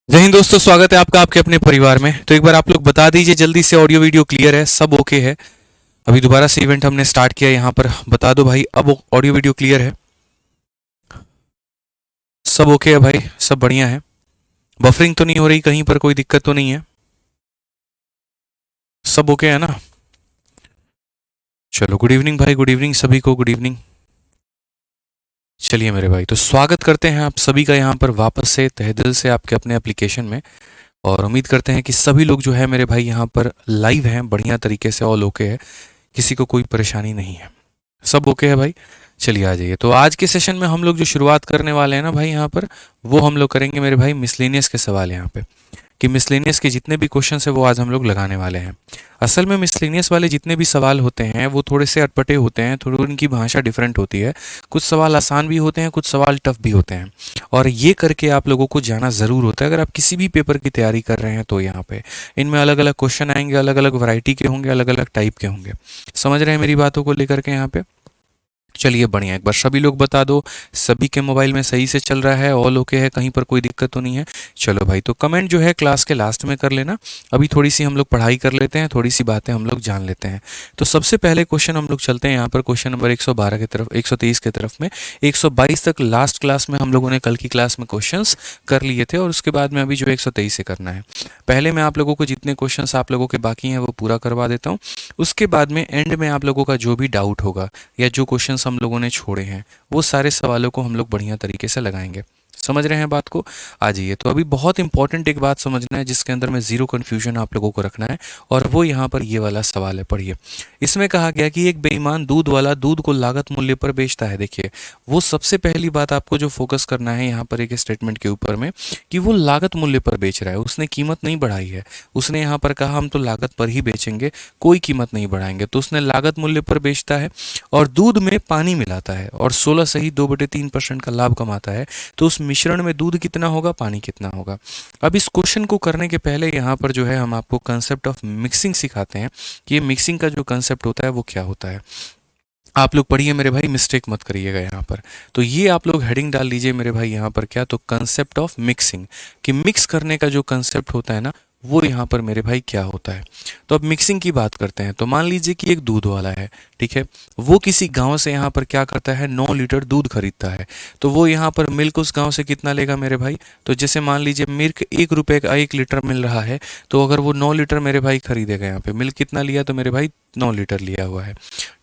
जय हिंद दोस्तों, स्वागत है आपका आपके अपने परिवार में। तो एक बार आप लोग बता दीजिए जल्दी से, ऑडियो वीडियो क्लियर है, सब ओके है। अभी दोबारा से इवेंट हमने स्टार्ट किया यहाँ पर, बता दो भाई अब ऑडियो वीडियो क्लियर है, सब ओके है भाई, सब बढ़िया है। बफरिंग तो नहीं हो रही, कहीं पर कोई दिक्कत तो नहीं है, सब ओके है ना। चलो, गुड इवनिंग भाई, गुड इवनिंग सभी को, गुड इवनिंग। चलिए मेरे भाई, तो स्वागत करते हैं आप सभी का यहाँ पर वापस से तहे दिल से आपके अपने एप्लीकेशन में। और उम्मीद करते हैं कि सभी लोग जो है मेरे भाई यहाँ पर लाइव हैं, बढ़िया तरीके से, ऑल ओके है, किसी को कोई परेशानी नहीं है, सब ओके है भाई। चलिए आ जाइए। तो आज के सेशन में हम लोग जो शुरुआत करने वाले हैं ना भाई यहाँ पर, वो हम लोग करेंगे मेरे भाई मिसलेनियस के सवाल यहाँ पे, कि मिसलेनियस के जितने भी क्वेश्चन है वो आज हम लोग लगाने वाले हैं। असल में मिसलेनियस वाले जितने भी सवाल होते हैं वो थोड़े से अटपटे होते हैं, थोड़ी उनकी भाषा डिफरेंट होती है, कुछ सवाल आसान भी होते हैं, कुछ सवाल टफ भी होते हैं। और ये करके आप लोगों को जाना ज़रूर होता है अगर आप किसी भी पेपर की तैयारी कर रहे हैं तो यहाँ पे इनमें अलग अलग क्वेश्चन आएंगे, अलग अलग वैरायटी के होंगे, अलग अलग टाइप के होंगे। समझ रहे हैं मेरी बातों को लेकर के यहाँ पे। चलिए बढ़िया, एक बार सभी लोग बता दो सभी के मोबाइल में सही से चल रहा है, ऑल ओके है, कहीं पर कोई दिक्कत तो नहीं है। चलो भाई, तो कमेंट जो है क्लास के लास्ट में कर लेना। अभी थोड़ी सी हम लोग पढ़ाई कर लेते हैं, थोड़ी सी बातें हम लोग जान लेते हैं। तो सबसे पहले क्वेश्चन हम लोग चलते हैं यहाँ पर, क्वेश्चन नंबर 112 की तरफ, 123 की तरफ में। 122 तक लास्ट क्लास में हम लोगों ने कल की क्लास में क्वेश्चंस कर लिए थे, और उसके बाद में अभी जो 123 से करना है। पहले मैं आप लोगों को जितने क्वेश्चंस आप लोगों के बाकी हैं वो पूरा करवा देता हूँ। उसके बाद में एंड में आप लोगों का जो भी डाउट होगा या जो क्वेश्चंस हम लोगों ने छोड़े हैं वो सारे सवालों को हम लोग बढ़िया तरीके से लगाएंगे। समझ रहे हैं बात को। आ जाइए। तो अभी बहुत इंपॉर्टेंट एक बात समझना है जिसके अंदर में जीरो कन्फ्यूजन आप लोगों को रखना है, और वो यहाँ पर ये वाला सवाल है, पढ़िए। इसमें कहा गया कि एक बेईमान दूध वाला दूध को लागत मूल्य पर बेचता है। देखिए, वो सबसे पहली बात आपको जो फोकस करना है यहाँ पर एक स्टेटमेंट के ऊपर में, कि वो लागत मूल्य पर बेच रहा है, उसने कीमत नहीं बढ़ाई है। उसने यहाँ पर कहा हम तो लागत पर ही बेचेंगे, कोई कीमत नहीं बढ़ाएंगे, तो उसने लागत मूल्य पर बेचता है। और दूध में पानी मिलाता है और 16 से ही 2/3% का लाभ कमाता है। तो उस मिश्रण में दूध कितना होगा, पानी कितना होगा। अब इस क्वेश्चन को करने के पहले यहाँ पर जो है हम आपको कंसेप्ट ऑफ मिक्सिंग सिखाते हैं, कि ये मिक्सिंग का जो कंसेप्ट होता है वो क्या होता है। आप लोग पढ़िए मेरे भाई, मिस्टेक मत करिएगा यहाँ पर। तो ये आप लोग हेडिंग डाल लीजिए मेरे भाई यहाँ पर, क्या, तो कंसेप्ट ऑफ मिक्सिंग, कि मिक्स करने का जो कंसेप्ट होता है ना, वो यहाँ पर मेरे भाई क्या होता है। तो अब मिक्सिंग की बात करते हैं। तो मान लीजिए कि एक दूध वाला है, ठीक है, वो किसी गांव से यहाँ पर क्या करता है, 9 लीटर दूध खरीदता है। तो वो यहाँ पर मिल्क उस गांव से कितना लेगा मेरे भाई, तो जैसे मान लीजिए मिल्क 1 रुपये का 1 लीटर मिल रहा है, तो अगर वो 9 लीटर मेरे भाई खरीदेगा, यहाँ पे मिल्क कितना लिया, तो मेरे भाई 9 लीटर लिया हुआ है।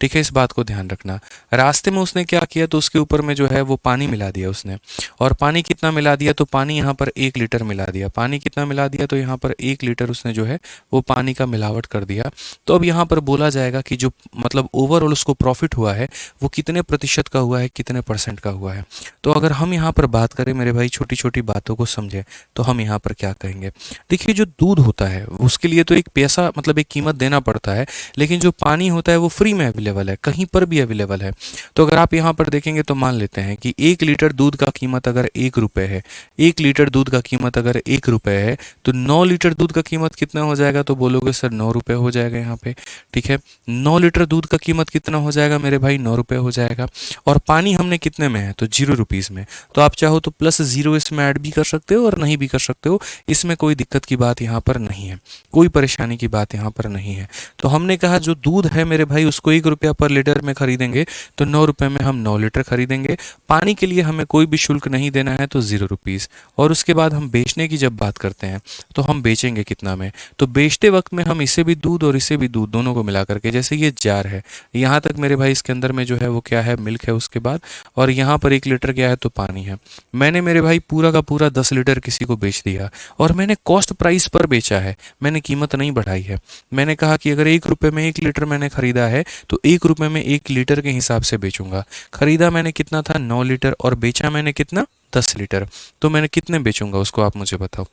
ठीक है, इस बात को ध्यान रखना। रास्ते में उसने क्या किया, तो उसके ऊपर में जो है वो पानी मिला दिया उसने, और पानी कितना मिला दिया, तो पानी यहाँ पर 1 लीटर मिला दिया। पानी कितना मिला दिया, तो यहाँ पर 1 लीटर उसने जो है वो पानी का मिलावट कर दिया। तो अब यहाँ पर बोला जाएगा कि जो मतलब ओवरऑल उसको प्रॉफिट हुआ है वो कितने प्रतिशत का हुआ है, कितने परसेंट का हुआ है। तो अगर हम यहाँ पर बात करें मेरे भाई, छोटी छोटी बातों को समझें, तो हम यहाँ पर क्या कहेंगे। देखिए, जो दूध होता है उसके लिए तो एक पैसा मतलब एक कीमत देना पड़ता है, लेकिन जो पानी होता है वो फ्री में अवेलेबल है, कहीं पर भी अवेलेबल है। तो अगर आप यहाँ पर देखेंगे तो मान लेते हैं कि 1 लीटर दूध का कीमत अगर 1 रुपये है, 1 लीटर दूध का कीमत अगर 1 रुपये है, तो 9 लीटर दूध का कीमत कितना हो जाएगा, तो बोलोगे सर 9 रुपये हो जाएगा यहाँ पे। ठीक है, 9 लीटर दूध का कीमत कितना हो जाएगा मेरे भाई, 9 रुपये हो जाएगा। और पानी हमने कितने में है, तो 0 रुपीज़ में। तो आप चाहो तो प्लस जीरो इसमें ऐड भी कर सकते हो और नहीं भी कर सकते हो, इसमें कोई दिक्कत की बात यहाँ पर नहीं है, कोई परेशानी की बात यहाँ पर नहीं है। तो हमने कहा जो दूध है मेरे भाई उसको 1 रुपया पर लीटर में खरीदेंगे, तो 9 रुपये में हम 9 लीटर खरीदेंगे। पानी के लिए हमें कोई भी शुल्क नहीं देना है, तो 0 रुपीज़। और उसके बाद हम बेचने की जब बात करते हैं तो हम बेचेंगे कितना में, तो बेचते वक्त में हम इसे भी दूध और इसे भी दूध दोनों को मिला करके, जैसे ये जार है, यहाँ तक मेरे भाई इसके अंदर में जो है वो क्या है, मिल्क है उसके बाद, और यहाँ पर 1 लीटर क्या है, तो पानी है। मैंने मेरे भाई पूरा का पूरा 10 लीटर किसी को बेच दिया, और मैंने कॉस्ट प्राइस पर बेचा है, मैंने कीमत नहीं बढ़ाई है। मैंने कहा कि अगर 1 रुपये में 1 लीटर मैंने खरीदा है तो 1 रुपये में 1 लीटर के हिसाब से बेचूंगा। खरीदा मैंने कितना था, 9 लीटर, और बेचा मैंने कितना, 10 लीटर। तो मैंने कितने बेचूंगा उसको आप मुझे बताओ।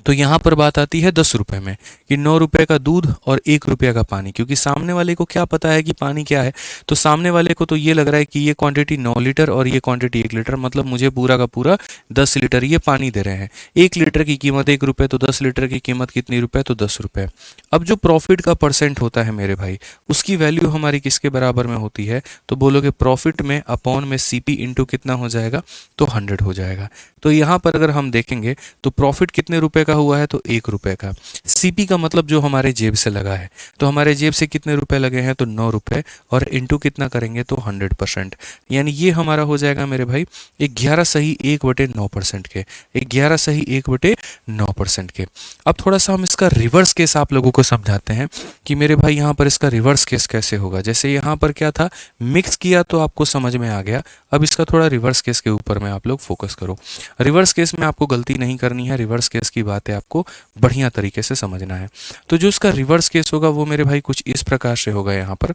तो यहाँ पर बात आती है 10 रुपए में कि 9 रुपए का दूध और 1 रुपया का पानी, क्योंकि सामने वाले को क्या पता है कि पानी क्या है। तो सामने वाले को तो ये लग रहा है कि ये क्वांटिटी 9 लीटर और ये क्वांटिटी 1 लीटर, मतलब मुझे पूरा का पूरा 10 लीटर ये पानी दे रहे हैं। 1 लीटर की कीमत 1 रुपये, तो 10 लीटर की कीमत कितनी रुपए, तो 10 रुपये। अब जो प्रॉफिट का परसेंट होता है मेरे भाई, उसकी वैल्यू हमारी किसके बराबर में होती है, तो बोलोगे प्रॉफिट में अपॉन में सीपी इंटू कितना हो जाएगा, तो 100 हो जाएगा। तो यहाँ पर अगर हम देखेंगे तो प्रॉफिट कितने रुपए का हुआ है, तो 1 रुपए का। सीपी का मतलब जो हमारे जेब से लगा है, तो हमारे जेब से कितने रुपए लगे हैं, तो 9 रुपए, और इंटू कितना करेंगे, तो 100%, यानी ये हमारा हो जाएगा मेरे भाई 11 सही 1/9% के, 11 सही 1/9% के। अब थोड़ा सा हम इसका रिवर्स केस आप लोगों को समझाते हैं कि मेरे भाई यहाँ पर इसका रिवर्स केस कैसे होगा। जैसे यहाँ पर क्या था, मिक्स किया तो आपको समझ में आ गया। अब इसका थोड़ा रिवर्स केस के ऊपर में आप लोग फोकस करो। रिवर्स केस में आपको गलती नहीं करनी है, रिवर्स केस की बातें आपको बढ़िया तरीके से समझना है। तो जो इसका रिवर्स केस होगा वो मेरे भाई कुछ इस प्रकार से होगा यहाँ पर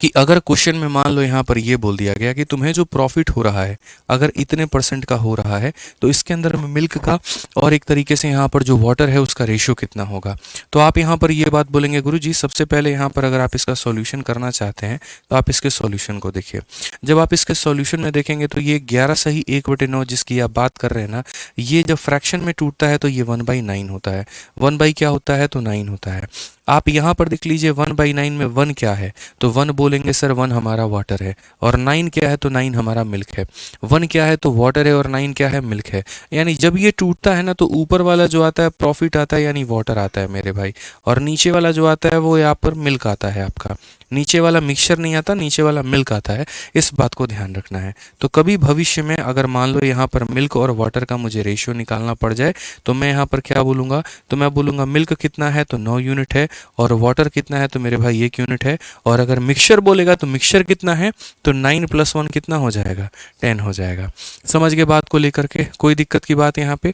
कि अगर क्वेश्चन में मान लो यहाँ पर ये बोल दिया गया कि तुम्हें जो प्रॉफिट हो रहा है अगर इतने % का हो रहा है, तो इसके अंदर मिल्क का और एक तरीके से यहाँ पर जो वाटर है उसका रेशियो कितना होगा। तो आप यहाँ पर ये बात बोलेंगे, गुरुजी सबसे पहले यहाँ पर अगर आप इसका सॉल्यूशन करना चाहते हैं तो आप इसके सॉल्यूशन को देखिए। जब आप इसके सॉल्यूशन में देखेंगे तो ये 11 सही 1/9 जिसकी आप बात कर रहे हैं ना, ये जब फ्रैक्शन में टूटता है तो ये 1/9 होता है। 1 क्या होता है, तो 9 होता है। आप यहाँ पर देख लीजिए 1/9 में 1 क्या है, तो 1 बोलेंगे सर 1 हमारा वाटर है, और 9 क्या है, तो 9 हमारा मिल्क है। 1 क्या है, तो वाटर है, और 9 क्या है, मिल्क है। यानी जब ये टूटता है ना तो ऊपर वाला जो आता है प्रॉफिट आता है, यानी वाटर आता है मेरे भाई, और नीचे वाला जो आता है वो यहाँ पर मिल्क आता है आपका। नीचे वाला मिक्सचर नहीं आता, नीचे वाला मिल्क आता है। इस बात को ध्यान रखना है। तो कभी भविष्य में अगर मान लो यहाँ पर मिल्क और वाटर का मुझे रेशियो निकालना पड़ जाए तो मैं यहाँ पर क्या बोलूँगा, तो मैं बोलूँगा मिल्क कितना है, तो 9 यूनिट है, और वाटर कितना है, तो मेरे भाई 1 यूनिट है। और अगर मिक्सचर बोलेगा तो मिक्सचर कितना है, तो 9 + 1 कितना हो जाएगा, 10 हो जाएगा। समझ गए बात को लेकर के, कोई दिक्कत की बात यहाँ पे?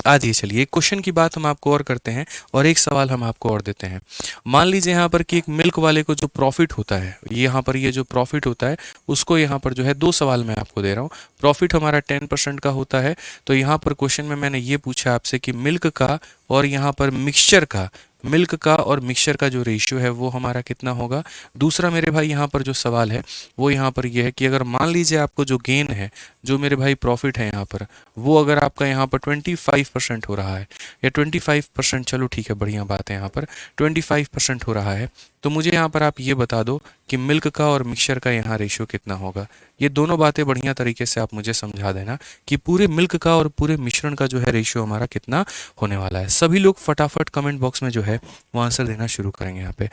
आइए चलिए एक क्वेश्चन की बात हम आपको और करते हैं, और एक सवाल हम आपको और देते हैं। मान लीजिए यहाँ पर कि एक मिल्क वाले को जो प्रॉफिट होता है, यहाँ पर ये जो प्रॉफिट होता है उसको यहाँ पर जो है 2 सवाल मैं आपको दे रहा हूँ। प्रॉफिट हमारा 10% का होता है। तो यहाँ पर क्वेश्चन में मैंने ये पूछा आपसे कि मिल्क का और यहाँ पर मिक्सचर का, मिल्क का और मिक्सचर का जो रेशियो है वो हमारा कितना होगा। दूसरा मेरे भाई यहाँ पर जो सवाल है वो यहाँ पर ये है कि अगर मान लीजिए आपको जो गेन है, जो मेरे भाई प्रॉफिट है यहाँ पर, वो अगर आपका यहाँ पर 25% हो रहा है, या 25%, चलो ठीक है बढ़िया बात है, यहाँ पर 25% हो रहा है, तो मुझे यहाँ पर आप ये बता दो कि मिल्क का और मिक्सचर का यहाँ रेशियो कितना होगा। ये दोनों बातें बढ़िया तरीके से आप मुझे समझा देना कि पूरे मिल्क का और पूरे मिश्रण का जो है रेशियो हमारा कितना होने वाला है। सभी लोग फटाफट कमेंट बॉक्स में जो है वो आंसर देना शुरू करेंगे। यहाँ पे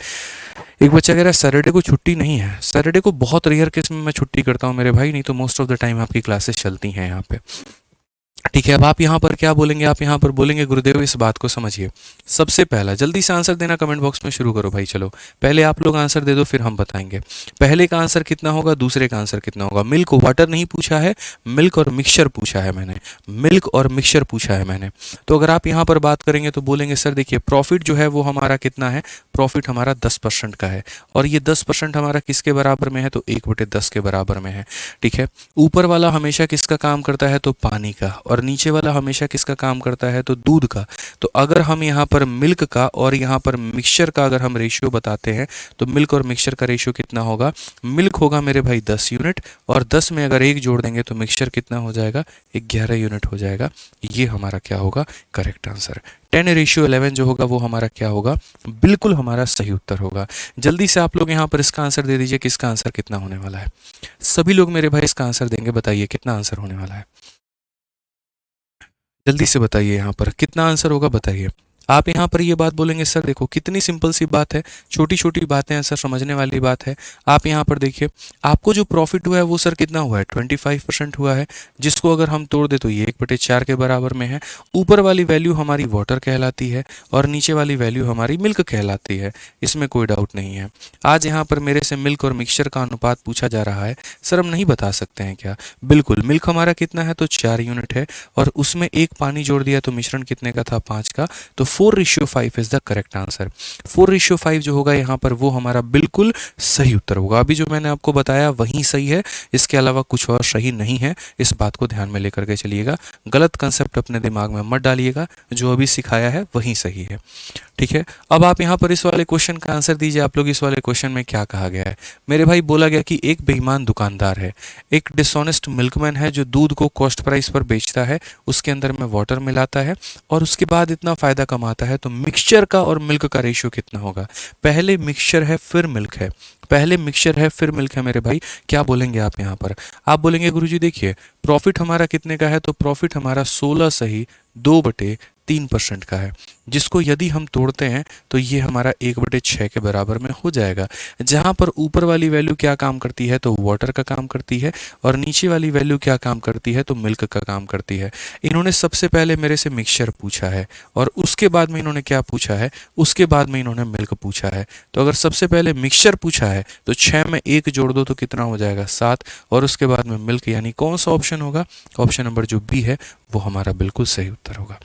एक बच्चा कह रहा है सैटरडे को छुट्टी नहीं है। सैटरडे को बहुत रेयर केस में मैं छुट्टी करता हूँ मेरे भाई, नहीं तो मोस्ट ऑफ द टाइम आपकी क्लासेस चलती हैं यहाँ पे। ठीक है, अब आप यहाँ पर क्या बोलेंगे, आप यहाँ पर बोलेंगे गुरुदेव इस बात को समझिए। सबसे पहला जल्दी से आंसर देना कमेंट बॉक्स में शुरू करो भाई। चलो पहले आप लोग आंसर दे दो, फिर हम बताएंगे पहले का आंसर कितना होगा, दूसरे का आंसर कितना होगा। मिल्क वाटर नहीं पूछा है, मिल्क और मिक्सचर पूछा है मैंने, मिल्क और मिक्सचर पूछा है मैंने। तो अगर आप यहाँ पर बात करेंगे तो बोलेंगे सर देखिए प्रॉफिट जो है वो हमारा कितना है, प्रॉफिट हमारा 10% का है, और ये 10% हमारा किसके बराबर में है, तो 1/10 के बराबर में है। ठीक है, ऊपर वाला हमेशा किसका काम करता है, तो पानी का, और नीचे वाला हमेशा किसका काम करता है, तो दूध का। तो अगर हम यहाँ पर मिल्क का और यहाँ पर मिक्सचर का अगर हम रेशियो बताते हैं तो मिल्क और मिक्सचर का रेशियो कितना होगा। मिल्क होगा मेरे भाई 10 यूनिट, और 10 में अगर 1 जोड़ देंगे तो मिक्सचर कितना हो जाएगा, 11 यूनिट हो जाएगा। ये हमारा क्या होगा, करेक्ट आंसर। 10:11 जो होगा वो हमारा क्या होगा, बिल्कुल हमारा सही उत्तर होगा। जल्दी से आप लोग यहाँ पर इसका आंसर दे दीजिए, किसका आंसर कितना होने वाला है। सभी लोग मेरे भाई इसका आंसर देंगे, बताइए कितना आंसर होने वाला है। जल्दी से बताइए यहाँ पर कितना आंसर होगा, बताइए। आप यहाँ पर ये बात बोलेंगे सर देखो कितनी सिंपल सी बात है, छोटी छोटी बातें हैं सर, समझने वाली बात है। आप यहाँ पर देखिए आपको जो प्रॉफिट हुआ है वो सर कितना हुआ है, 25% हुआ है, जिसको अगर हम तोड़ दे तो ये 1/4 के बराबर में है। ऊपर वाली वैल्यू हमारी वाटर कहलाती है और नीचे वाली वैल्यू हमारी मिल्क कहलाती है, इसमें कोई डाउट नहीं है। आज यहाँ पर मेरे से मिल्क और मिक्सचर का अनुपात पूछा जा रहा है, सर हम नहीं बता सकते हैं क्या। बिल्कुल, मिल्क हमारा कितना है, तो 4 यूनिट है, और उसमें 1 पानी जोड़ दिया तो मिश्रण कितने का था, 5 का, तो 4:5 इज द करेक्ट आंसर। 4:5 जो होगा यहाँ पर वो हमारा बिल्कुल सही उत्तर होगा। अभी जो मैंने आपको बताया वही सही है, इसके अलावा कुछ और सही नहीं है। इस बात को ध्यान में लेकर के चलिएगा, गलत कंसेप्ट अपने दिमाग में मत डालिएगा, जो अभी सिखाया है वही सही है। ठीक है, अब आप यहाँ पर इस वाले क्वेश्चन का आंसर दीजिए। आप लोग इस वाले क्वेश्चन में क्या कहा गया है? मेरे भाई बोला गया कि एक बेईमान दुकानदार है, एक डिसऑनेस्ट मिल्कमैन है जो दूध को कॉस्ट प्राइस पर बेचता है, उसके अंदर में वाटर मिलाता है और उसके बाद इतना फायदा कमाता है, तो मिक्सचर का और मिल्क का रेशियो कितना होगा? पहले मिक्सचर है फिर मिल्क है, पहले मिक्सचर है फिर मिल्क है मेरे भाई। क्या बोलेंगे आप यहाँ पर? आप बोलेंगे गुरुजी देखिए प्रॉफिट हमारा कितने का है, तो प्रॉफिट हमारा 16 सही 2/3% का है, जिसको यदि हम तोड़ते हैं तो ये हमारा 1/6 के बराबर में हो जाएगा। जहाँ पर ऊपर वाली वैल्यू क्या काम करती है, तो वाटर का काम करती है, और नीचे वाली वैल्यू क्या काम करती है, तो मिल्क का काम करती है। इन्होंने सबसे पहले मेरे से मिक्सचर पूछा है और उसके बाद में इन्होंने क्या पूछा है, उसके बाद में इन्होंने मिल्क पूछा है। तो अगर सबसे पहले मिक्सचर पूछा है तो 6 में 1 जोड़ दो तो कितना हो जाएगा 7, और उसके बाद में मिल्क, यानी कौन सा ऑप्शन होगा? ऑप्शन नंबर जो बी है वो हमारा बिल्कुल सही उत्तर होगा।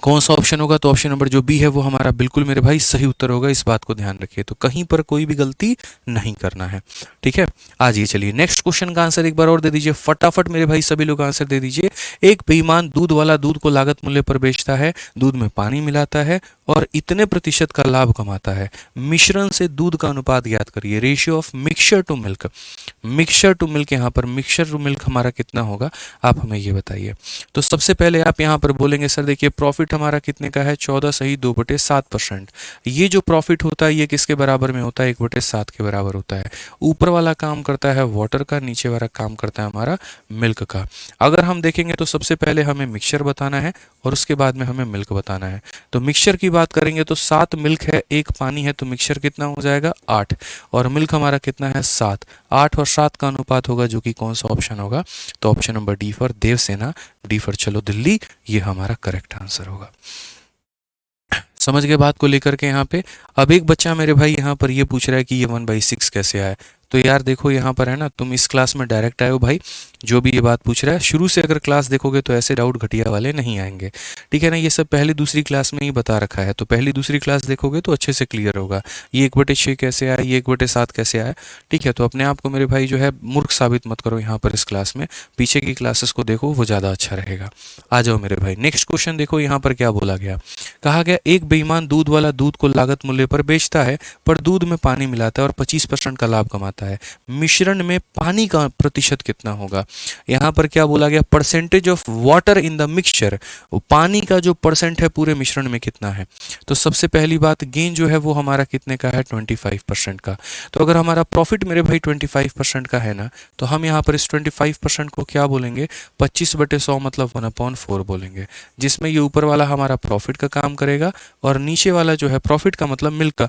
कौन सा ऑप्शन होगा? तो ऑप्शन नंबर जो बी है वो हमारा बिल्कुल मेरे भाई सही उत्तर होगा। इस बात को ध्यान रखिए, तो कहीं पर कोई भी गलती नहीं करना है। ठीक है, आइए चलिए नेक्स्ट क्वेश्चन का आंसर एक बार और दे दीजिए फटाफट मेरे भाई, सभी लोग आंसर दे दीजिए। एक बेईमान दूध वाला दूध को लागत मूल्य पर बेचता है, दूध में पानी मिलाता है और इतने प्रतिशत का लाभ कमाता है। मिश्रण से दूध का अनुपात ज्ञात करिए, ratio of mixture to milk. Mixture to milk, यहाँ पर मिक्सचर टू मिल्क हमारा कितना होगा, आप हमें ये बताइए। तो सबसे पहले आप यहाँ पर बोलेंगे सर देखिए प्रॉफिट हमारा कितने का है, 14 सही 2/7%। ये जो प्रॉफिट होता है ये किसके बराबर में होता है, 1/7 के बराबर होता है। ऊपर वाला काम करता है वाटर का, नीचे वाला काम करता है हमारा मिल्क का। अगर हम देखेंगे तो सबसे पहले हमें मिक्सचर बताना है और उसके बाद में हमें मिल्क बताना है। तो मिक्सचर की बात करेंगे तो 7 मिल्क है 1 पानी है, तो मिक्सचर कितना हो जाएगा 8, और मिल्क हमारा कितना है 7। 8 और 7 का अनुपात होगा, जो कि कौन सा ऑप्शन होगा, तो option number D for Devsena, D for चलो दिल्ली, ये हमारा करेक्ट आंसर होगा। समझ गए बात को लेकर के यहाँ पे। अब एक बच्चा मेरे भाई यहाँ पर ये पूछ रहा है कि ये 1/6 कैसे आया। तो यार देखो यहाँ पर है ना, तुम इस क्लास में डायरेक्ट आए हो भाई, जो भी ये बात पूछ रहा है शुरू से अगर क्लास देखोगे तो ऐसे डाउट घटिया वाले नहीं आएंगे। ठीक है ना, ये सब पहली दूसरी क्लास में ही बता रखा है, तो पहली दूसरी क्लास देखोगे तो अच्छे से क्लियर होगा। ये 1/6 कैसे आया, ये 1/7 कैसे आया। ठीक है, तो अपने आप को मेरे भाई जो है मूर्ख साबित मत करो यहाँ पर इस क्लास में, पीछे की क्लासेस को देखो, वो ज़्यादा अच्छा रहेगा। आ जाओ मेरे भाई, नेक्स्ट क्वेश्चन देखो यहाँ पर क्या बोला गया। कहा गया एक बेईमान दूध वाला दूध को लागत मूल्य पर बेचता है, पर दूध में पानी मिलाता है और 25% का लाभ कमाता है। मिश्रण में पानी का प्रतिशत कितना होगा? यहाँ पर क्या बोला गया, percentage of water in the mixture, पानी का जो परसेंट है पूरे मिश्रण में कितना है। तो सबसे पहली बात गेन जो है वो हमारा कितने का है, 25% का। तो अगर हमारा प्रॉफिट मेरे भाई 25% का है ना, तो हम यहाँ पर इस 25% को क्या बोलेंगे, 25/100 मतलब 1/4 बोलेंगे, जिसमें ये ऊपर वाला हमारा प्रॉफिट का काम करेगा और नीचे वाला जो है प्रॉफिट का मतलब मिल्क का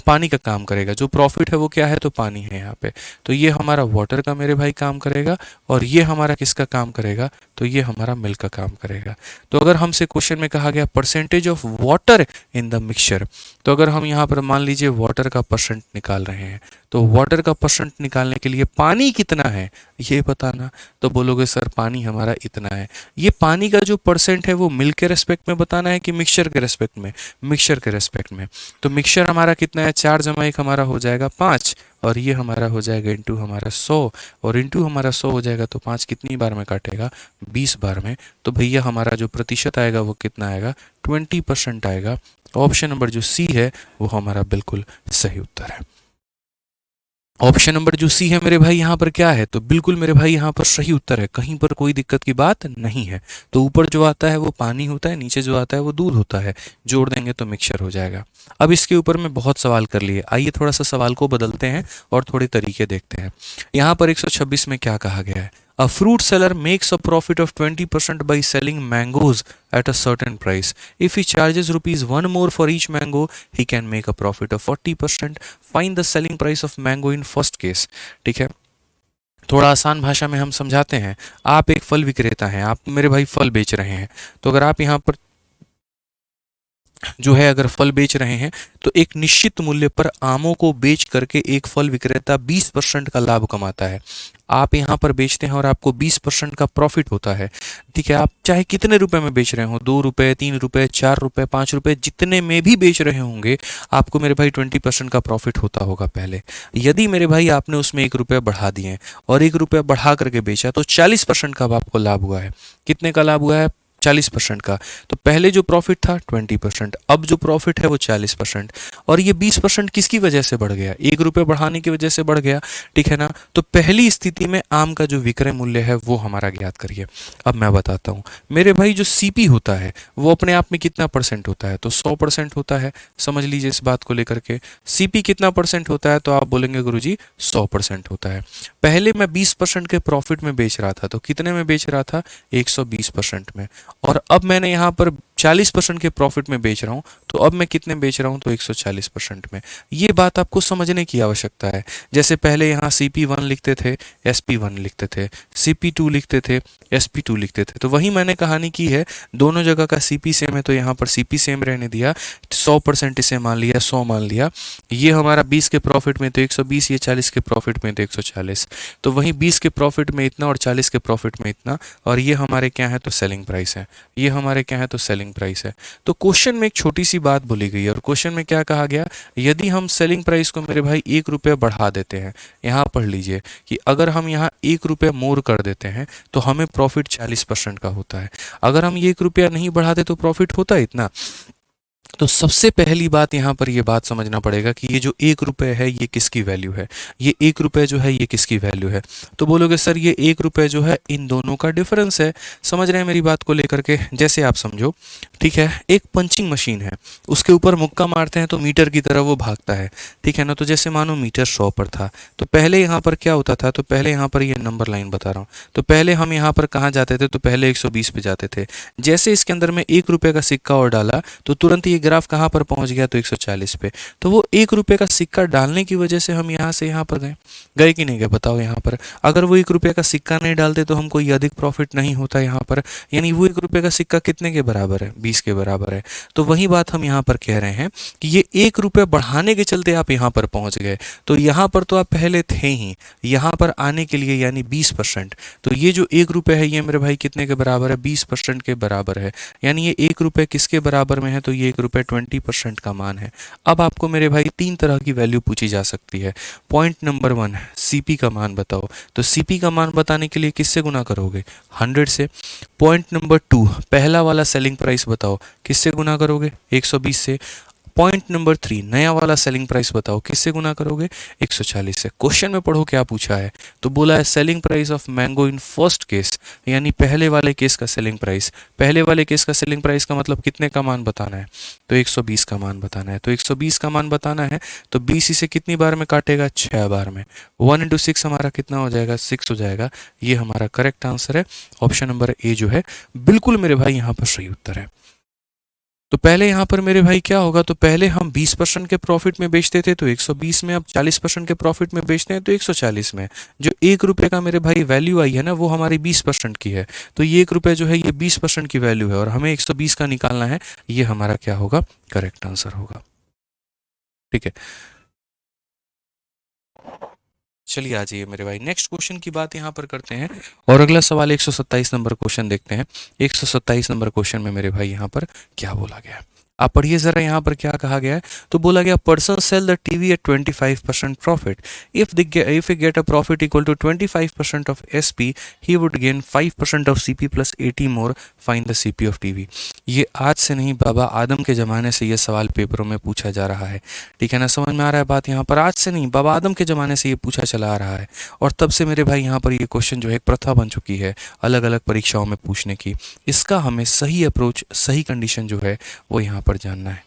पानी का काम करेगा। जो प्रॉफिट है वो क्या है, तो पानी है यहाँ पे, तो ये हमारा वाटर का मेरे भाई काम करेगा, और ये हमारा किसका काम करेगा, तो ये हमारा मिल्क का काम करेगा। तो अगर हमसे क्वेश्चन में कहा गया percentage of water in the mixture, तो अगर हम यहाँ पर मान लीजिए वाटर का परसेंट निकाल रहे हैं, तो वाटर का परसेंट निकालने के लिए पानी कितना है ये बताना। तो बोलोगे सर पानी हमारा इतना है। ये पानी का जो परसेंट है वो मिल्क के रेस्पेक्ट में बताना है कि मिक्सचर के रेस्पेक्ट में? मिक्सचर के रेस्पेक्ट में। तो मिक्सचर हमारा कितना है, 4 + 1 हमारा हो जाएगा 5, और ये हमारा हो जाएगा इंटू हमारा 100, और इंटू हमारा 100 हो जाएगा, तो 5 कितनी बार में काटेगा, 20 बार में। तो भैया हमारा जो प्रतिशत आएगा वो कितना आएगा, 20% आएगा। ऑप्शन नंबर जो सी है वो हमारा बिल्कुल सही उत्तर है। ऑप्शन नंबर जो सी है मेरे भाई यहाँ पर क्या है, तो बिल्कुल मेरे भाई यहाँ पर सही उत्तर है, कहीं पर कोई दिक्कत की बात नहीं है। तो ऊपर जो आता है वो पानी होता है, नीचे जो आता है वो दूध होता है, जोड़ देंगे तो मिक्सचर हो जाएगा। अब इसके ऊपर में बहुत सवाल कर लिए, आइए थोड़ा सा सवाल को बदलते हैं और थोड़े तरीके देखते हैं। यहाँ पर 126 में क्या कहा गया है, A fruit seller makes a profit of 20% by selling mangoes at a certain price. If he charges rupees 1 more for each mango, he can make a profit of 40%. Find the selling price of mango in first case. ठीक है, थोड़ा आसान भाषा में हम समझाते हैं। आप एक फल विक्रेता हैं, आप मेरे भाई फल बेच रहे हैं, तो अगर आप यहाँ पर जो है अगर फल बेच रहे हैं तो एक निश्चित मूल्य पर आमों को बेच करके एक फल विक्रेता 20% का लाभ कमाता है। आप यहाँ पर बेचते हैं और आपको 20% का प्रॉफिट होता है, ठीक है, आप चाहे कितने रुपए में बेच रहे हो, 2 रुपए, 3 रुपए, 4 रुपए, 5 रुपए, जितने में भी बेच रहे होंगे, आपको मेरे भाई 20% का प्रॉफिट होता होगा पहले। यदि मेरे भाई आपने उसमें 1 रुपया बढ़ा दिए और 1 रुपया बढ़ा करके बेचा तो 40% का अब आपको लाभ हुआ है। कितने का लाभ हुआ है? 40% का। तो पहले जो प्रॉफिट था 20%, अब जो प्रॉफिट है वो 40%। और ये 20% किसकी वजह से बढ़ गया? 1 रुपये बढ़ाने की वजह से बढ़ गया, ठीक है ना। तो पहली स्थिति में आम का जो विक्रय मूल्य है वो हमारा ज्ञात करिए। अब मैं बताता हूँ मेरे भाई, जो सीपी होता है वो अपने आप में कितना परसेंट होता है? तो 100% होता है। समझ लीजिए इस बात को लेकर के, सीपी कितना परसेंट होता है? तो आप बोलेंगे गुरुजी 100% होता है। पहले मैं 20% के प्रॉफिट में बेच रहा था, तो कितने में बेच रहा था? 120% में। और अब मैंने यहाँ पर 40% के प्रॉफिट में बेच रहा हूँ, तो अब मैं कितने बेच रहा हूँ? तो 140% में। ये बात आपको समझने की आवश्यकता है। जैसे पहले यहाँ CP1 लिखते थे, SP1 लिखते थे, CP2 लिखते थे, SP2 लिखते थे, तो वही मैंने कहानी की है। दोनों जगह का CP सेम है, तो यहाँ पर CP सेम रहने दिया, 100% इसे मान लिया, 100 मान लिया। ये हमारा 20 के प्रॉफिट में तो 120, ये 40 के प्रॉफिट में तो 140। तो वहीं 20 के प्रॉफिट में इतना और 40 के प्रॉफिट में इतना, और ये हमारे क्या है? तो सेलिंग प्राइस है। ये हमारे क्या है? तो सेलिंग प्राइस है। तो क्वेश्चन में एक छोटी सी बात बोली गई है, और क्वेश्चन में क्या कहा गया? यदि हम सेलिंग प्राइस को मेरे भाई 1 रुपया बढ़ा देते हैं, यहाँ पढ़ लीजिए कि अगर हम यहाँ 1 रुपया मोर कर देते हैं तो हमें प्रॉफिट 40% का होता है। अगर हम ये 1 रुपया नहीं बढ़ाते तो प्रॉफिट होता इतना। तो सबसे पहली बात यहाँ पर ये बात समझना पड़ेगा कि ये जो 1 रुपये है ये किसकी वैल्यू है? ये 1 रुपये जो है ये किसकी वैल्यू है? तो बोलोगे सर ये 1 रुपये जो है इन दोनों का डिफरेंस है। समझ रहे हैं मेरी बात को लेकर के? जैसे आप समझो, ठीक है, एक पंचिंग मशीन है, उसके ऊपर मुक्का मारते हैं तो मीटर की तरह वो भागता है, ठीक है ना। तो जैसे मानो मीटर 100 पर था, तो पहले यहाँ पर क्या होता था? तो पहले यहाँ पर ये नंबर लाइन बता रहा हूँ, तो पहले हम यहाँ पर कहाँ जाते थे? तो पहले 120 पे जाते थे। जैसे इसके अंदर में 1 रुपये का सिक्का और डाला तो तुरंत ये ग्राफ कहाँ पर पहुंच गया? तो 140 पे। तो वो 1 रुपये का सिक्का डालने की वजह से हम यहाँ से यहाँ पर गए, गए कि नहीं गए? बताओ यहाँ पर। अगर वो 1 रुपये का सिक्का नहीं डालते तो हमको ये अधिक प्रॉफिट नहीं होता यहाँ पर। यानी वो 1 रुपये का सिक्का कितने के बराबर है? 20 के बराबर है। तो वही बात हम यहाँ पर कह रहे हैं कि ये 1 रुपये बढ़ाने के चलते आप यहाँ पर पहुंच गए। तो यहाँ पर तो आप पहले थे ही, यहाँ पर आने के लिए यानी 20%। तो ये जो 1 रुपये है ये मेरे भाई कितने के बराबर है? 20% के बराबर है। यानी ये 1 रुपये किसके बराबर में है? तो ये 1 रुपये 20% का मान है। अब आपको मेरे भाई 3 तरह की वैल्यू पूछी जा सकती है। पॉइंट नंबर 1, सीपी का मान बताओ। तो सीपी का मान बताने के लिए किससे गुना करोगे? 100 से। पॉइंट नंबर 2, पहला वाला सेलिंग प्राइस बताओ, किससे गुना करोगे? 120 से। पॉइंट नंबर 3, नया वाला सेलिंग प्राइस बताओ, किससे गुना करोगे? 140 से। क्वेश्चन में पढ़ो क्या पूछा है। तो बोला है selling price of mango in first case, यानी पहले वाले केस का सेलिंग प्राइस। पहले वाले केस का सेलिंग प्राइस का मतलब कितने का मान बताना है? तो 120 का मान बताना है। तो 120 का मान बताना है तो 20 इसे कितनी बार में काटेगा? 6 बार में। 1 इंटू 6 हमारा कितना हो जाएगा? 6 हो जाएगा। ये हमारा करेक्ट आंसर है। ऑप्शन नंबर ए जो है बिल्कुल मेरे भाई यहाँ पर सही उत्तर है। तो पहले यहाँ पर मेरे भाई क्या होगा? तो पहले हम 20% के प्रॉफिट में बेचते थे तो 120 में, अब 40% के प्रॉफिट में बेचते हैं तो 140 में। जो 1 रुपये का मेरे भाई वैल्यू आई है ना वो हमारी 20% की है। तो ये 1 रुपये जो है ये 20% की वैल्यू है और हमें 120 का निकालना है। ये हमारा क्या होगा? करेक्ट आंसर होगा। ठीक है, चलिए आ जाइए मेरे भाई, नेक्स्ट क्वेश्चन की बात यहाँ पर करते हैं। और अगला सवाल 127 नंबर क्वेश्चन देखते हैं। 127 नंबर क्वेश्चन में मेरे भाई यहाँ पर क्या बोला गया है, आप पढ़िए जरा। यहाँ पर क्या कहा गया है? तो बोला गया person sell the TV at 25% profit. If get a profit equal to 25% of SP, he would gain 5% of CP plus 80 more. Find the CP of TV. ये आज से नहीं बाबा, आदम के ज़माने से ये सवाल पेपरों में पूछा जा रहा है। ठीक है ना, समझ में आ रहा है बात? यहाँ पर आज से नहीं बाबा, आदम के ज़माने से ये पूछा चला आ रहा है। और तब से मेरे भाई यहाँ पर ये क्वेश्चन जो है एक प्रथा बन चुकी है अलग अलग परीक्षाओं में पूछने की। इसका हमें सही अप्रोच, सही कंडीशन जो है वो यहाँ पर जानना है।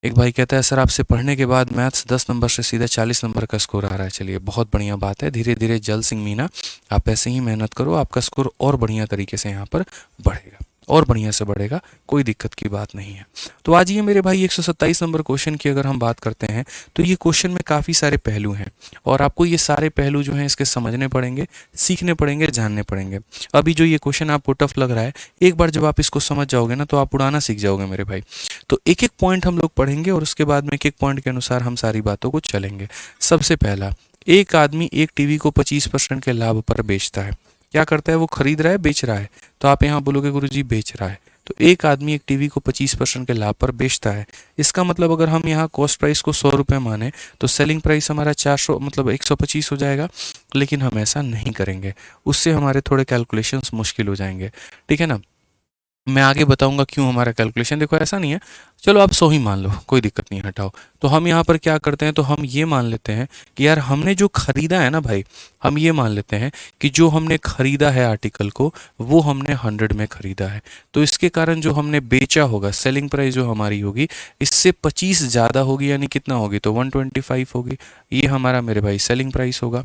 एक भाई कहता है सर आपसे पढ़ने के बाद मैथ्स 10 नंबर से सीधा 40 नंबर का स्कोर आ रहा है। चलिए बहुत बढ़िया बात है, धीरे धीरे जल सिंह मीना, आप ऐसे ही मेहनत करो, आपका स्कोर और बढ़िया तरीके से यहाँ पर बढ़ेगा और बढ़िया से बढ़ेगा, कोई दिक्कत की बात नहीं है। तो आज ये मेरे भाई 127 नंबर क्वेश्चन की अगर हम बात करते हैं तो ये क्वेश्चन में काफ़ी सारे पहलू हैं और आपको ये सारे पहलू जो हैं इसके समझने पड़ेंगे, सीखने पड़ेंगे, जानने पड़ेंगे। अभी जो ये क्वेश्चन आपको टफ लग रहा है, एक बार जब आप इसको समझ जाओगे ना तो आप उड़ाना सीख जाओगे मेरे भाई। तो एक एक पॉइंट हम लोग पढ़ेंगे और उसके बाद में एक एक पॉइंट के अनुसार हम सारी बातों को चलेंगे। सबसे पहला एक आदमी एक टीवी को 25% के लाभ पर बेचता है। क्या करता है वो? खरीद रहा है, बेच रहा है। तो आप यहाँ बोलोगे गुरुजी बेच रहा है। तो एक आदमी एक टीवी को 25% के लाभ पर बेचता है। इसका मतलब अगर हम यहाँ कॉस्ट प्राइस को 100 रुपये माने तो सेलिंग प्राइस हमारा 400 मतलब 125 हो जाएगा। लेकिन हम ऐसा नहीं करेंगे, उससे हमारे थोड़े कैलकुलेशंस मुश्किल हो जाएंगे। ठीक है ना? मैं आगे बताऊंगा क्यों हमारा कैलकुलेशन। देखो ऐसा नहीं है, चलो आप 100 ही मान लो, कोई दिक्कत नहीं, हटाओ। तो हम यहाँ पर क्या करते हैं, तो हम ये मान लेते हैं कि यार हमने जो खरीदा है ना भाई, हम ये मान लेते हैं कि जो हमने खरीदा है आर्टिकल को वो हमने 100 में खरीदा है। तो इसके कारण जो हमने बेचा होगा, सेलिंग प्राइस जो हमारी होगी इससे 25 ज़्यादा होगी, यानी कितना होगी? तो 125 होगी। ये हमारा मेरे भाई सेलिंग प्राइस होगा।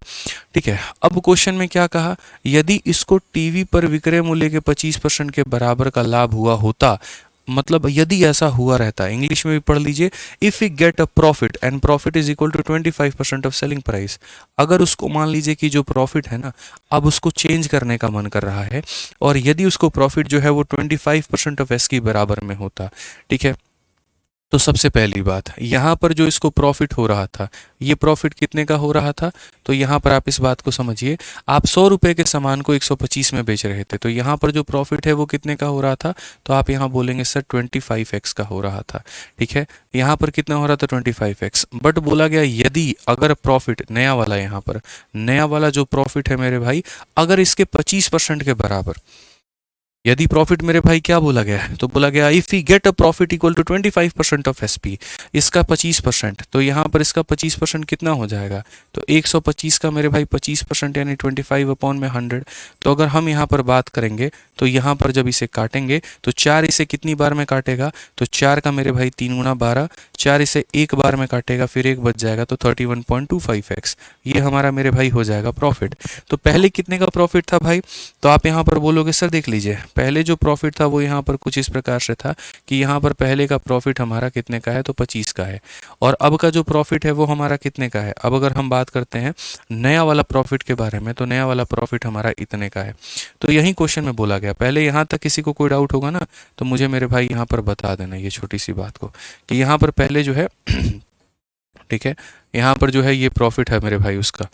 ठीक है, अब क्वेश्चन में क्या कहा? यदि इसको टीवी पर विक्रय मूल्य के 25% के बराबर का लाभ हुआ होता, मतलब यदि ऐसा हुआ रहता, इंग्लिश में भी पढ़ लीजिए, if we get a profit and profit is equal to 25% of selling price. अगर उसको मान लीजिए कि जो प्रॉफिट है ना, अब उसको चेंज करने का मन कर रहा है, और यदि उसको प्रॉफिट जो है वो 25% ऑफ एस की बराबर में होता। ठीक है, तो सबसे पहली बात, यहाँ पर जो इसको प्रॉफिट हो रहा था, ये प्रॉफिट कितने का हो रहा था? तो यहाँ पर आप इस बात को समझिए, आप 100 रुपये के सामान को 125 में बेच रहे थे, तो यहाँ पर जो प्रॉफिट है वो कितने का हो रहा था? तो आप यहाँ बोलेंगे सर 25x का हो रहा था। ठीक है, यहाँ पर कितना हो रहा था? 25x। बट बोला गया यदि अगर प्रॉफिट नया वाला, यहाँ पर नया वाला जो प्रॉफिट है मेरे भाई, अगर इसके 25% के बराबर, यदि प्रॉफिट मेरे भाई क्या बोला गया है? तो बोला गया if we get a profit equal to 25% of SP, इसका 25%, तो यहाँ पर इसका 25% कितना हो जाएगा? तो 125 का मेरे भाई 25% यानी 25/100। तो अगर हम यहाँ पर बात करेंगे तो यहाँ पर जब इसे काटेंगे तो 4 इसे कितनी बार में काटेगा? तो 4 का मेरे भाई 3 गुना 12, 4 इसे एक बार में काटेगा, फिर एक बच जाएगा, तो 31.25x ये हमारा मेरे भाई हो जाएगा प्रॉफिट। तो पहले कितने का प्रॉफिट था भाई? तो आप यहाँ पर बोलोगे सर देख लीजिए, पहले जो प्रॉफिट था वो यहाँ पर कुछ इस प्रकार से था कि यहाँ पर पहले का प्रॉफिट हमारा कितने का है? तो 25 का है। और अब का जो प्रॉफिट है वो हमारा कितने का है? अब अगर हम बात करते हैं नया वाला प्रॉफिट के बारे में, तो नया वाला प्रॉफिट हमारा इतने का है। तो यही क्वेश्चन में बोला गया। पहले यहाँ तक किसी को कोई डाउट होगा ना, तो मुझे मेरे भाई यहाँ पर बता देना ये छोटी सी बात को, कि यहाँ पर पहले जो है ठीक है, यहाँ पर जो है ये प्रॉफिट है मेरे भाई उसका,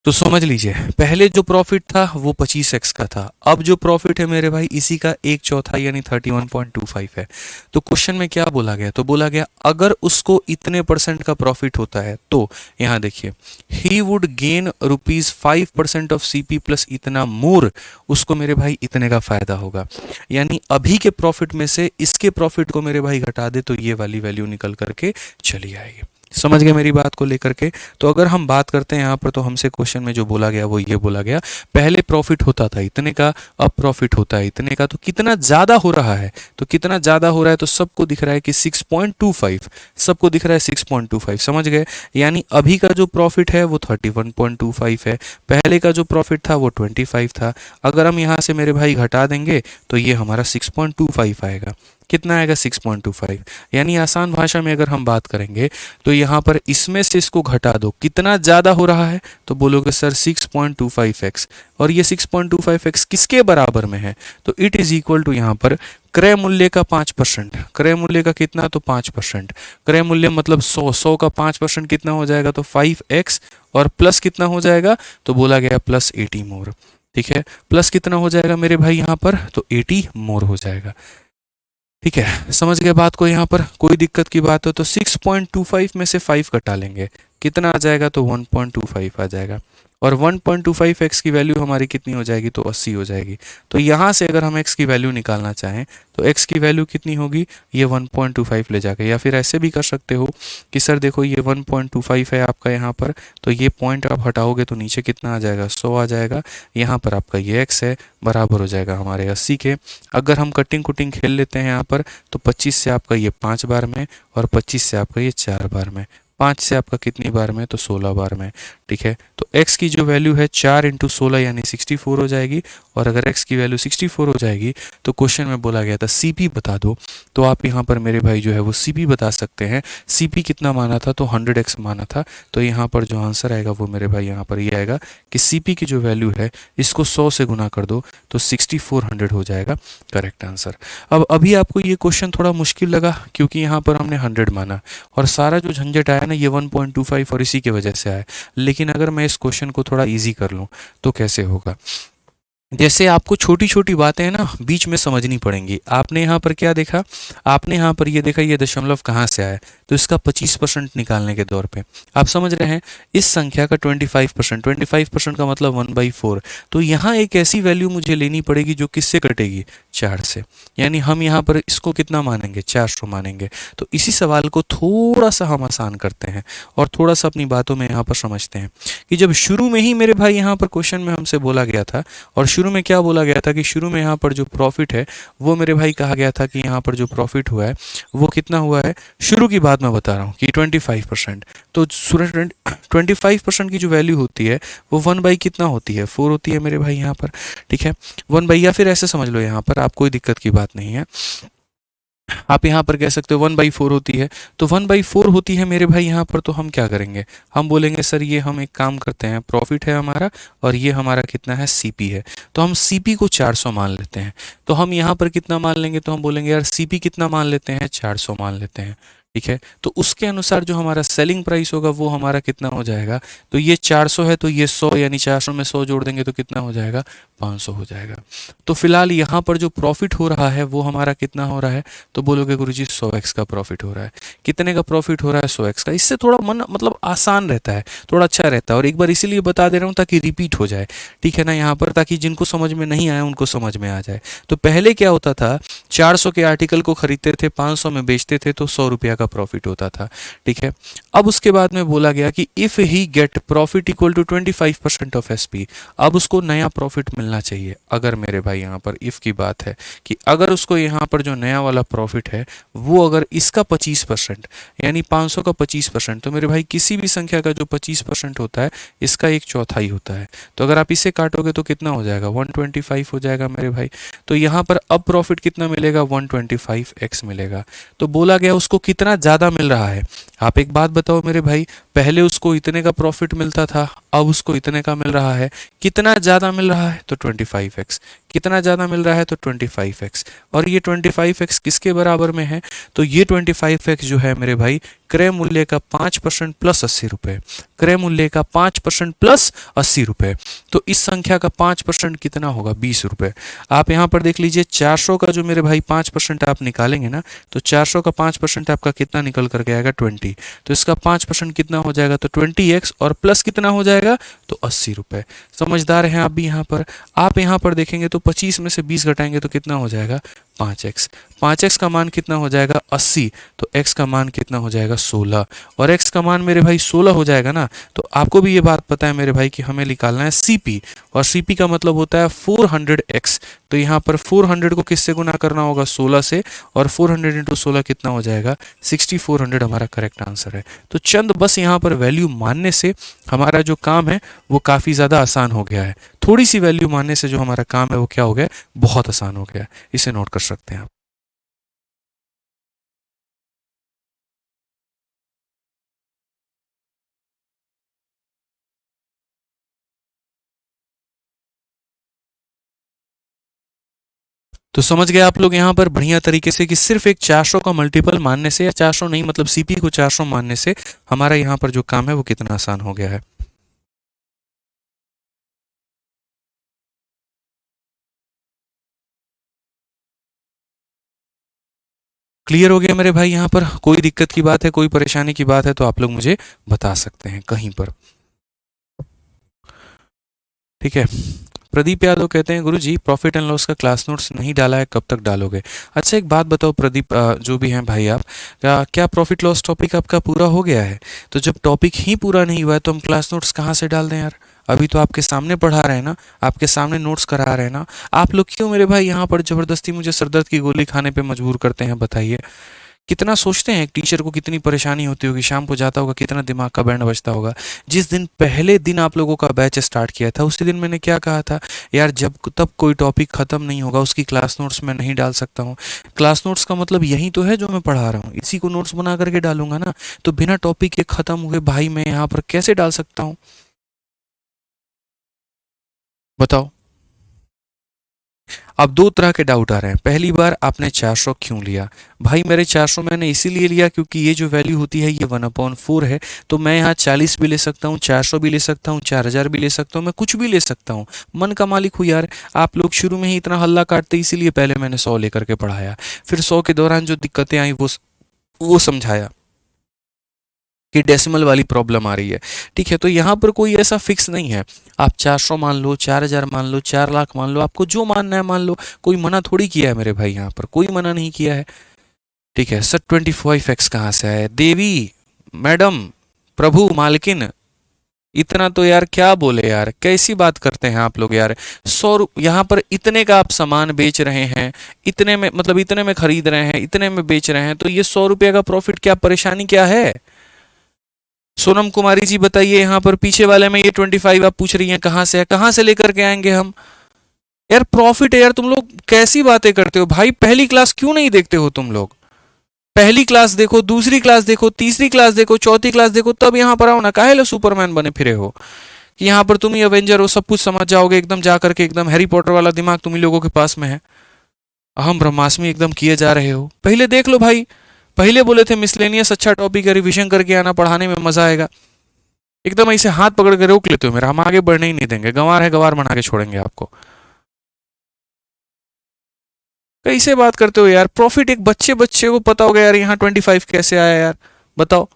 तो समझ लीजिए पहले जो प्रॉफिट था वो 25x का था, अब जो प्रॉफिट है मेरे भाई इसी का 1/4 यानी 31.25 है। तो क्वेश्चन में क्या बोला गया? तो बोला गया अगर उसको इतने % का प्रॉफिट होता है, तो यहाँ देखिए, ही would gain ₹5% of CP plus इतना मोर, उसको मेरे भाई इतने का फायदा होगा। यानी अभी के प्रॉफिट में से इसके प्रॉफिट को मेरे भाई घटा दे तो ये वाली वैल्यू निकल करके चली आएगी। समझ गए मेरी बात को लेकर के? तो अगर हम बात करते हैं यहाँ पर, तो हमसे क्वेश्चन में जो बोला गया वो ये बोला गया, पहले प्रॉफिट होता था इतने का, अब प्रॉफिट होता है इतने का, तो कितना ज़्यादा हो रहा है? तो कितना ज़्यादा हो रहा है? तो सबको दिख रहा है कि 6.25, सबको दिख रहा है 6.25। समझ गए? यानी अभी का जो प्रॉफिट है वो 31.25 है, पहले का जो प्रॉफिट था वो 25 था। अगर हम यहाँ से मेरे भाई घटा देंगे तो ये हमारा 6.25 आएगा। कितना आएगा? 6.25। यानी आसान भाषा में अगर हम बात करेंगे तो यहाँ पर इसमें से इसको घटा दो, कितना ज़्यादा हो रहा है? तो बोलोगे सर 6.25x, और ये 6.25x किसके बराबर में है? तो इट इज़ इक्वल टू यहाँ पर क्रय मूल्य का 5%, क्रय मूल्य का कितना? तो 5%, क्रय मूल्य मतलब 100 का 5% कितना हो जाएगा? तो 5x, और प्लस कितना हो जाएगा? तो बोला गया प्लस 80 मोर। ठीक है, प्लस कितना हो जाएगा मेरे भाई यहाँ पर? तो 80 मोर हो जाएगा। ठीक है, समझ गए बात को? यहाँ पर कोई दिक्कत की बात हो तो 6.25 में से 5 घटा लेंगे, कितना आ जाएगा? तो 1.25 आ जाएगा, और 1.25x की वैल्यू हमारी कितनी हो जाएगी? तो 80 हो जाएगी। तो यहाँ से अगर हम x की वैल्यू निकालना चाहें तो x की वैल्यू कितनी होगी? ये 1.25 ले जाके, या फिर ऐसे भी कर सकते हो कि सर देखो ये 1.25 है आपका यहाँ पर, तो ये पॉइंट आप हटाओगे तो नीचे कितना आ जाएगा? 100 आ जाएगा। यहाँ पर आपका ये x है, बराबर हो जाएगा हमारे 80 के। अगर हम कटिंग कुटिंग खेल लेते हैं यहाँ पर, तो 25 से आपका ये 5 बार में, और 25 से आपका ये 4 बार में, 5 से आपका कितनी बार में? तो 16 बार में। ठीक है, तो x की जो वैल्यू है 4 × 16 यानी 64 हो जाएगी, और अगर x की वैल्यू 64 हो जाएगी तो क्वेश्चन में बोला गया था CP बता दो, तो आप यहाँ पर मेरे भाई जो है वो CP बता सकते हैं। CP कितना माना था? तो 100x माना था। तो यहाँ पर जो आंसर आएगा वो मेरे भाई यहाँ पर ये आएगा कि CP की जो वैल्यू है इसको 100 से गुना कर दो तो 6400 हो जाएगा करेक्ट आंसर। अब अभी आपको ये क्वेश्चन थोड़ा मुश्किल लगा क्योंकि यहाँ पर हमने 100 माना, और सारा जो झंझट आया ना ये 1.25 और इसी की वजह से आया। लेकिन लेकिन अगर मैं इस क्वेश्चन को थोड़ा ईजी कर लूँ तो कैसे होगा। जैसे आपको छोटी छोटी बातें हैं ना बीच में समझनी पड़ेंगी। आपने यहाँ पर क्या देखा, आपने यहाँ पर ये देखा ये दशमलव कहाँ से आया, तो इसका 25% निकालने के दौर पे आप समझ रहे हैं इस संख्या का 25%, 25% का मतलब 1/4। तो यहाँ एक ऐसी वैल्यू मुझे लेनी पड़ेगी जो किससे कटेगी, 4 से। यानी हम यहाँ पर इसको कितना मानेंगे, 400 मानेंगे। तो इसी सवाल को थोड़ा सा हम आसान करते हैं और थोड़ा सा अपनी बातों में यहाँ पर समझते हैं कि जब शुरू में ही मेरे भाई यहाँ पर क्वेश्चन में हमसे बोला गया था, और शुरू में क्या बोला गया था कि शुरू में यहाँ पर जो प्रॉफिट है वो मेरे भाई कहा गया था कि यहाँ पर जो प्रॉफिट हुआ है वो कितना हुआ है, शुरू की बात मैं बता रहा हूँ कि 25%। तो 25% की जो वैल्यू होती है वो 1 बाई कितना होती है, 4 होती है मेरे भाई यहाँ पर। ठीक है, 1 बाई, या फिर ऐसे समझ लो यहाँ पर आप, कोई दिक्कत की बात नहीं है, आप यहाँ पर कह सकते हो 1/4 होती है। तो 1/4 होती है मेरे भाई यहाँ पर, तो हम क्या करेंगे, हम बोलेंगे सर ये हम एक काम करते हैं, प्रॉफिट है हमारा और ये हमारा कितना है, सीपी है, तो हम सीपी को 400 मान लेते हैं। तो हम यहाँ पर कितना मान लेंगे, तो हम बोलेंगे यार सीपी कितना मान लेते हैं, 400 मान लेते हैं। ठीक है, तो उसके अनुसार जो हमारा सेलिंग प्राइस होगा वो हमारा कितना हो जाएगा, तो ये 400 है तो ये 100, यानी 400 में 100 जोड़ देंगे तो कितना हो जाएगा, 500 हो जाएगा। तो फिलहाल यहाँ पर जो प्रॉफिट हो रहा है वो हमारा कितना हो रहा है, तो बोलोगे गुरुजी 100x का प्रॉफिट हो रहा है। कितने का प्रॉफिट हो रहा है, 100x का। इससे थोड़ा मन मतलब आसान रहता है, थोड़ा अच्छा रहता है, और एक बार इसीलिए बता दे रहा हूँ ताकि रिपीट हो जाए। ठीक है ना, यहाँ पर ताकि जिनको समझ में नहीं आया उनको समझ में आ जाए। तो पहले क्या होता था, 400 के आर्टिकल को खरीदते थे, 500 में बेचते थे, तो 100 रुपया का प्रॉफिट होता था। ठीक है, अब उसके बाद में बोला गया कि if he get profit equal to 25% of SP, अब उसको नया प्रॉफिट मिलना चाहिए। अगर मेरे भाई यहाँ पर इफ की बात है कि अगर उसको यहाँ पर जो नया वाला प्रॉफिट है वो अगर इसका 25%, यानी 500 का 25%, तो मेरे भाई किसी भी संख्या का जो 25% होता है इसका 1/4 होता है। तो अगर आप इसे काटोगे तो कितना हो जाएगा, 125 हो जाएगा मेरे भाई। तो यहाँ पर अब प्रॉफिट कितना मिलेगा, 125x मिलेगा। तो बोला गया उसको कितना ज़्यादा मिल रहा है। आप एक बात बताओ मेरे भाई, पहले उसको इतने का प्रॉफिट मिलता था, अब उसको इतने का मिल रहा है, कितना ज़्यादा मिल रहा है, तो 25x। कितना ज़्यादा मिल रहा है, तो 25x। और ये 25x किसके बराबर में है, तो ये 25x जो है मेरे भाई क्रय मूल्य का 5% प्लस 80 रुपये, क्रय मूल्य का 5% प्लस 80 रुपये। तो इस संख्या का 5% कितना होगा, 20 रुपये। आप यहाँ पर देख लीजिए 400 का जो मेरे भाई 5% आप निकालेंगे ना, तो 400 का 5% आपका कितना निकल करके आएगा, 20। तो इसका 5% कितना हो जाएगा, तो 20x, और प्लस कितना हो जाएगा, तो 80 रुपये। समझदार हैं आप भी यहाँ पर। आप यहाँ पर देखेंगे तो 25 में से 20 घटाएंगे तो कितना हो जाएगा, 5x। 5x का मान कितना हो जाएगा, 80। तो x का मान कितना हो जाएगा, 16। और x का मान मेरे भाई 16 हो जाएगा ना, तो आपको भी ये बात पता है मेरे भाई कि हमें निकालना है CP, और CP का मतलब होता है 400x। तो यहाँ पर 400 को किससे गुना करना होगा, 16 से, और 400 इंटू 16 कितना हो जाएगा, 6400 हमारा करेक्ट आंसर है। तो चंद बस यहाँ पर वैल्यू मानने से हमारा जो काम है वो काफ़ी ज़्यादा आसान हो गया है। थोड़ी सी वैल्यू मानने से जो हमारा काम है वो क्या हो गया, बहुत आसान हो गया। इसे नोट कर सकते हैं आप। तो समझ गए आप लोग यहाँ पर बढ़िया तरीके से कि सिर्फ एक 400 का मल्टीपल मानने से, या 400 नहीं मतलब सीपी को 400 मानने से हमारा यहाँ पर जो काम है वो कितना आसान हो गया है। क्लियर हो गया मेरे भाई, यहाँ पर कोई दिक्कत की बात है, कोई परेशानी की बात है तो आप लोग मुझे बता सकते हैं कहीं पर। ठीक है, प्रदीप यादव कहते हैं गुरुजी प्रॉफिट एंड लॉस का क्लास नोट्स नहीं डाला है, कब तक डालोगे। अच्छा एक बात बताओ प्रदीप, जो भी हैं भाई आप, क्या प्रॉफिट लॉस टॉपिक आपका पूरा हो गया है। तो जब टॉपिक ही पूरा नहीं हुआ है तो हम क्लास नोट्स कहाँ से डाल दें यार। अभी तो आपके सामने पढ़ा रहे हैं ना, आपके सामने नोट्स करा रहे हैं ना। आप लोग क्यों मेरे भाई यहाँ पर ज़बरदस्ती मुझे सरदर्द की गोली खाने पे मजबूर करते हैं, बताइए। कितना सोचते हैं एक टीचर को कितनी परेशानी होती होगी, शाम को जाता होगा कितना दिमाग का बैंड बजता होगा। जिस दिन पहले दिन आप लोगों का बैच स्टार्ट किया था उसी दिन मैंने क्या कहा था, यार जब तब कोई टॉपिक ख़त्म नहीं होगा उसकी क्लास नोट्स मैं नहीं डाल सकता हूँ। क्लास नोट्स का मतलब यही तो है जो मैं पढ़ा रहा हूँ, इसी को नोट्स बना करके डालूंगा ना। तो बिना टॉपिक के ख़त्म हुए भाई मैं यहाँ पर कैसे डाल सकता हूँ, बताओ। अब दो तरह के डाउट आ रहे हैं। पहली बार आपने 400 क्यों लिया? भाई मेरे 400 मैंने इसीलिए लिया क्योंकि ये जो वैल्यू होती है ये 1/4 है, तो मैं यहाँ 40 भी ले सकता हूँ, 400 भी ले सकता हूँ, 4000 भी ले सकता हूँ, मैं कुछ भी ले सकता हूँ। मन का मालिक हूँ यार। आप लोग शुरू में ही इतना हल्ला काटते इसीलिए पहले मैंने 100 लेकर के पढ़ाया, फिर 100 के दौरान जो दिक्कतें आई वो समझाया कि डेसिमल वाली प्रॉब्लम आ रही है। ठीक है, तो यहाँ पर कोई ऐसा फिक्स नहीं है। आप 400 मान लो, 4000 मान लो, 4 लाख मान लो, आपको जो मानना है मान लो। कोई मना थोड़ी किया है मेरे भाई, यहाँ पर कोई मना नहीं किया है। ठीक है सर, 25x कहाँ से आया? देवी, मैडम, प्रभु, मालकिन, इतना तो यार क्या बोले यार, कैसी बात करते हैं आप लोग यार। 100 यहाँ पर इतने का आप सामान बेच रहे हैं, इतने में मतलब इतने में खरीद रहे हैं, इतने में बेच रहे हैं, तो ये 100 रुपये का प्रॉफिट, क्या परेशानी क्या है? सोनम कुमारी जी बताइए, यहाँ पर पीछे वाले में ये 25 आप पूछ रही हैं कहाँ से है, कहाँ से लेकर के आएंगे हम? यार प्रॉफिट है यार, तुम लोग कैसी बातें करते हो भाई? पहली क्लास क्यों नहीं देखते हो तुम लोग? पहली क्लास देखो, दूसरी क्लास देखो, तीसरी क्लास देखो, चौथी क्लास देखो, तब यहाँ पर आओ ना। काहे लो सुपरमैन बने फिरे हो कि यहाँ पर तुम ही अवेंजर हो, सब कुछ समझ जाओगे एकदम, जा करके एकदम हैरी पॉटर वाला दिमाग तुम ही लोगों के पास में है। अहम ब्रह्मास्मि एकदम किए जा रहे हो। पहले देख लो भाई, पहले बोले थे मिसलेनियस अच्छा टॉपिक है, रिविजन करके आना, पढ़ाने में मजा आएगा। एकदम ऐसे हाथ पकड़ के रोक लेते हो मेरा, हम आगे बढ़ने ही नहीं देंगे, गंवार है गंवार बना के छोड़ेंगे आपको। कैसे बात करते हो यार? प्रॉफिट एक बच्चे बच्चे को पता होगा यार, यहाँ 25 कैसे आया यार, बताओ।